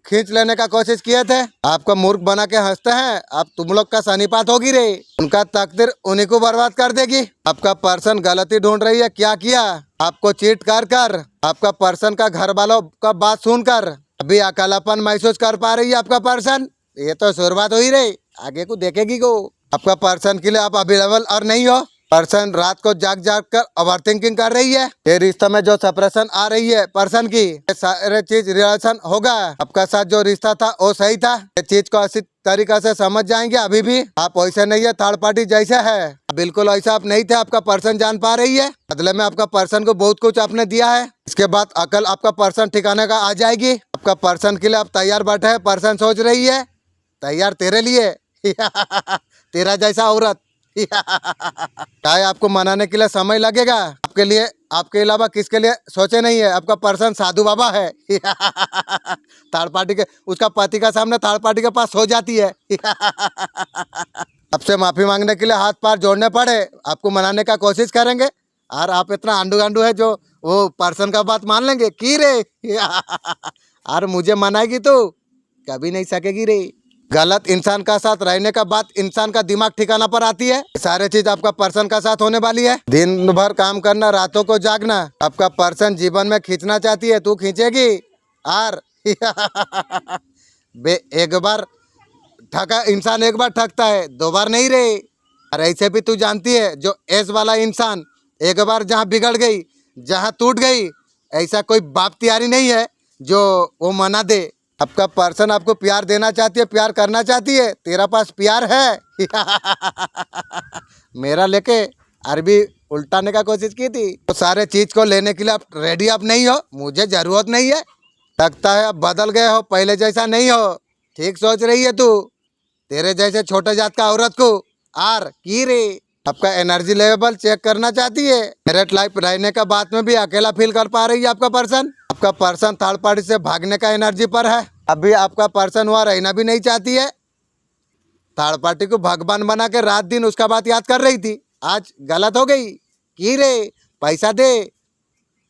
खींच लेने का कोशिश किए थे, आपको मूर्ख बना के हंसते हैं। अब तुम लोग का सनीपात होगी रे, उनका तकदीर उन्हीं को बर्बाद कर देगी। आपका पर्सन गलती ढूंढ रही है, क्या किया, आपको चीट कर कर, आपका पर्सन का घर वालों का बात सुनकर अभी अकेलापन महसूस कर पा रही है आपका पर्सन। ये तो शुरुआत हुई रे, आगे को देखेगी को। आपका पर्सन के लिए आप अवेलेबल और नहीं हो। पर्सन रात को जाग जाग कर ओवरथिंकिंग कर रही है। ये रिश्ते में जो सेपरेशन आ रही है पर्सन की, ये सारे चीज रिलेशन होगा। आपका साथ जो रिश्ता था वो सही था, ये चीज को अच्छी तरीका से समझ जाएंगे। अभी भी आप वैसे नहीं है, थर्ड पार्टी जैसे है, बिल्कुल ऐसा आप नहीं थे, आपका पर्सन जान पा रही है। बदले में आपका पर्सन को बहुत कुछ आपने दिया है, इसके बाद अकल आपका पर्सन ठिकाने का आ जाएगी। आपका पर्सन के लिए आप तैयार बैठे हैं, पर्सन सोच रही है तैयार तेरे लिए। तेरा जैसा औरत। चाहे आपको मनाने के लिए समय लगेगा, आपके लिए, आपके अलावा किसके लिए सोचे नहीं है। आपका पर्सन साधु बाबा है। थर्ड पार्टी के, उसका पति का सामने थर्ड पार्टी के पास हो जाती है। आपसे माफी मांगने के लिए हाथ पैर जोड़ने पड़े, आपको मनाने का कोशिश करेंगे, और आप इतना आंडू गांडू है जो वो पर्सन का बात मान लेंगे की रे। और मुझे मनाएगी तो कभी नहीं सकेगी रे। गलत इंसान का साथ रहने का बाद इंसान का दिमाग ठिकाना पर आती है। सारे चीज आपका पर्सन का साथ होने वाली है। दिन भर काम करना, रातों को जागना, आपका पर्सन जीवन में खींचना चाहती है, तू खींचेगी। और बे एक बार ठगा इंसान, एक बार ठगता है, दो बार नहीं रे। और ऐसे भी तू जानती है, जो एस वाला इंसान एक बार जहाँ बिगड़ गई, जहाँ टूट गई ऐसा कोई बाप तैयारी नहीं है जो वो मना दे। आपका पर्सन आपको प्यार देना चाहती है, प्यार करना चाहती है, तेरा पास प्यार है। मेरा लेके अरबी उल्टाने का कोशिश की थी। तो सारे चीज को लेने के लिए आप रेडी आप नहीं हो, मुझे जरूरत नहीं है। लगता है अब बदल गए हो, पहले जैसा नहीं हो। ठीक सोच रही है तू। तेरे जैसे छोटे जात का औरत को आर की रे। आपका एनर्जी लेवल चेक करना चाहती है। मेरिट लाइफ रहने का बाद में भी अकेला फील कर पा रही है आपका पर्सन। आपका पर्सन थर्ड पार्टी से भागने का एनर्जी पर है। अभी आपका पर्सन वहाँ रहना भी नहीं चाहती है। थर्ड पार्टी को भगवान बना के रात दिन उसका बात याद कर रही थी, आज गलत हो गई। की रे पैसा दे,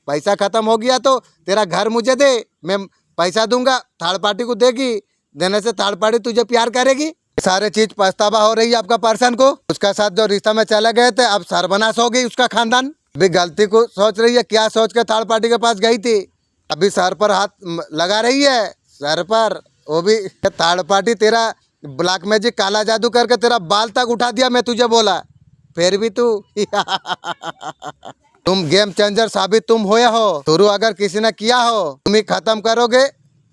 पैसा खत्म हो गया तो तेरा घर मुझे दे, मैं पैसा दूंगा। थर्ड पार्टी को देगी, देने से थर्ड पार्टी तुझे प्यार करेगी। सारे चीज पछतावा हो रही है आपका पर्सन को। उसका साथ जो रिश्ता में चले गए थे अब सर्वनाश हो गई उसका खानदान। अभी गलती को सोच रही है, क्या सोच के थर्ड पार्टी के पास गई थी। अभी सर पर हाथ लगा रही है, सर पर। वो भी थर्ड पार्टी तेरा ब्लैक मैजिक काला जादू करके तेरा बाल तक उठा दिया, मैं तुझे बोला फिर भी तू। तुम गेम चेंजर साबित तुम हुए हो। शुरू अगर किसी ने किया हो, तुम ही खत्म करोगे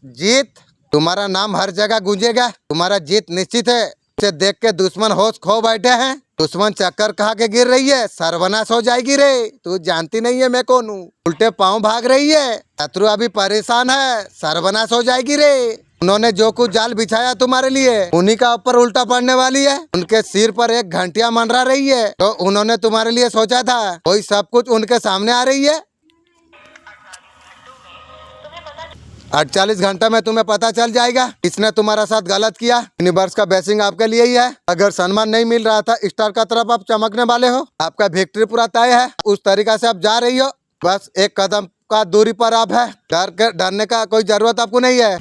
जीत। तुम्हारा नाम हर जगह गूंजेगा, तुम्हारा जीत निश्चित है। इसे देख के दुश्मन होश खो बैठे हैं। दुश्मन चक्कर खा के गिर रही है, सर्वनाश हो जाएगी रे। तू जानती नहीं है मैं कौन हूँ। उल्टे पाँव भाग रही है, शत्रु अभी परेशान है, सर्वनाश हो जाएगी रे। उन्होंने जो कुछ जाल बिछाया तुम्हारे लिए उन्हीं का ऊपर उल्टा पड़ने वाली है। उनके सिर पर एक घंटिया मंडरा रही है, तो उन्होंने तुम्हारे लिए सोचा था वही सब कुछ उनके सामने आ रही है। 48 घंटा में तुम्हें पता चल जाएगा किसने तुम्हारा साथ गलत किया। यूनिवर्स का ब्लेसिंग आपके लिए ही है। अगर सम्मान नहीं मिल रहा था, स्टार का तरफ आप चमकने वाले हो। आपका विक्ट्री पूरा तय है, उस तरीका से आप जा रही हो। बस एक कदम का दूरी पर आप है। डरने का कोई जरूरत आपको नहीं है।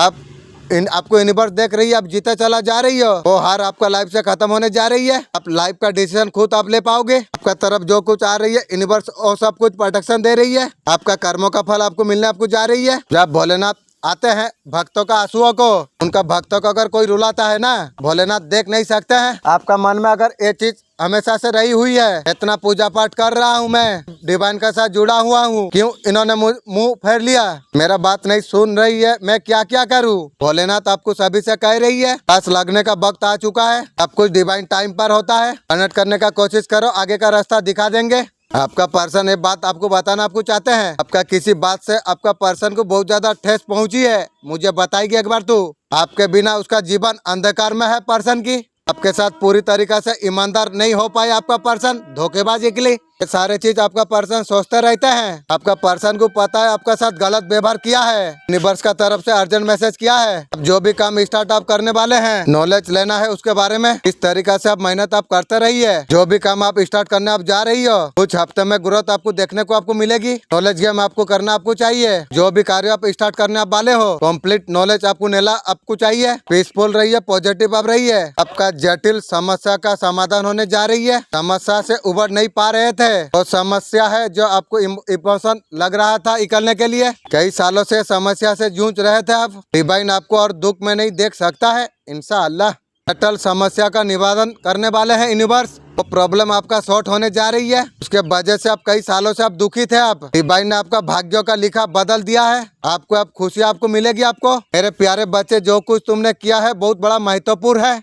आपको यूनिवर्स देख रही है, आप जीते चला जा रही हो। वो हार आपका लाइफ से खत्म होने जा रही है। आप लाइफ का डिसीजन खुद आप ले पाओगे। आपका तरफ जो कुछ आ रही है यूनिवर्स वो सब कुछ प्रोटेक्शन दे रही है। आपका कर्मों का फल आपको मिलने आपको जा रही है। जब भोलेनाथ आते हैं भक्तों का आंसुओं को, उनका भक्तों को अगर कोई रुलाता है ना, भोलेनाथ देख नहीं सकते हैं। आपका मन में अगर ये चीज हमेशा से रही हुई है, इतना पूजा पाठ कर रहा हूँ मैं, डिवाइन के साथ जुड़ा हुआ हूँ, क्यों इन्होंने मुंह फेर लिया, मेरा बात नहीं सुन रही है, मैं क्या क्या करूँ। भोलेनाथ आपको सभी से कह रही है पास लगने का वक्त आ चुका है। सब कुछ डिवाइन टाइम पर होता है। कनेक्ट करने का कोशिश करो, आगे का रास्ता दिखा देंगे। आपका पर्सन एक बात आपको बताना आपको चाहते हैं। आपका किसी बात से आपका पर्सन को बहुत ज्यादा ठेस पहुंची है, मुझे बताएगी एक बार तू। आपके बिना उसका जीवन अंधकार में है पर्सन की। आपके साथ पूरी तरीका से ईमानदार नहीं हो पाए आपका पर्सन, धोखेबाजी के लिए। ये सारे चीज आपका पर्सन सोचते रहते हैं। आपका पर्सन को पता है आपका साथ गलत व्यवहार किया है। यूनिवर्स का तरफ से अर्जेंट मैसेज किया है। अब जो भी काम स्टार्ट आप करने वाले हैं, नॉलेज लेना है उसके बारे में। इस तरीका से आप मेहनत आप करते रहिए। जो भी काम आप स्टार्ट करने आप जा रही हो, कुछ हफ्ते में ग्रोथ आपको देखने को आपको मिलेगी। नॉलेज गेम आपको करना आपको चाहिए। जो भी कार्य आप स्टार्ट करने आप वाले हो, कंप्लीट नॉलेज आपको नेला आपको चाहिए। पीसफुल रहिए, पॉजिटिव आप रहिए। आपका जटिल समस्या का समाधान होने जा रही है। समस्या से उबर नहीं पा रहे थे, वो समस्या है जो आपको इमोशन लग रहा था निकलने के लिए। कई सालों से समस्या से जूझ रहे थे आप। डिवाइन आपको और दुख में नहीं देख सकता है। इंशाअल्लाह अटल समस्या का निवारण करने वाले हैं यूनिवर्स। वो प्रॉब्लम आपका सॉर्ट होने जा रही है। उसके वजह से आप कई सालों से आप दुखी थे। आप डिवाइन ने आपका भाग्यों का लिखा बदल दिया है। आपको अब खुशी आपको मिलेगी। आपको मेरे प्यारे बच्चे, जो कुछ तुमने किया है बहुत बड़ा महत्वपूर्ण है।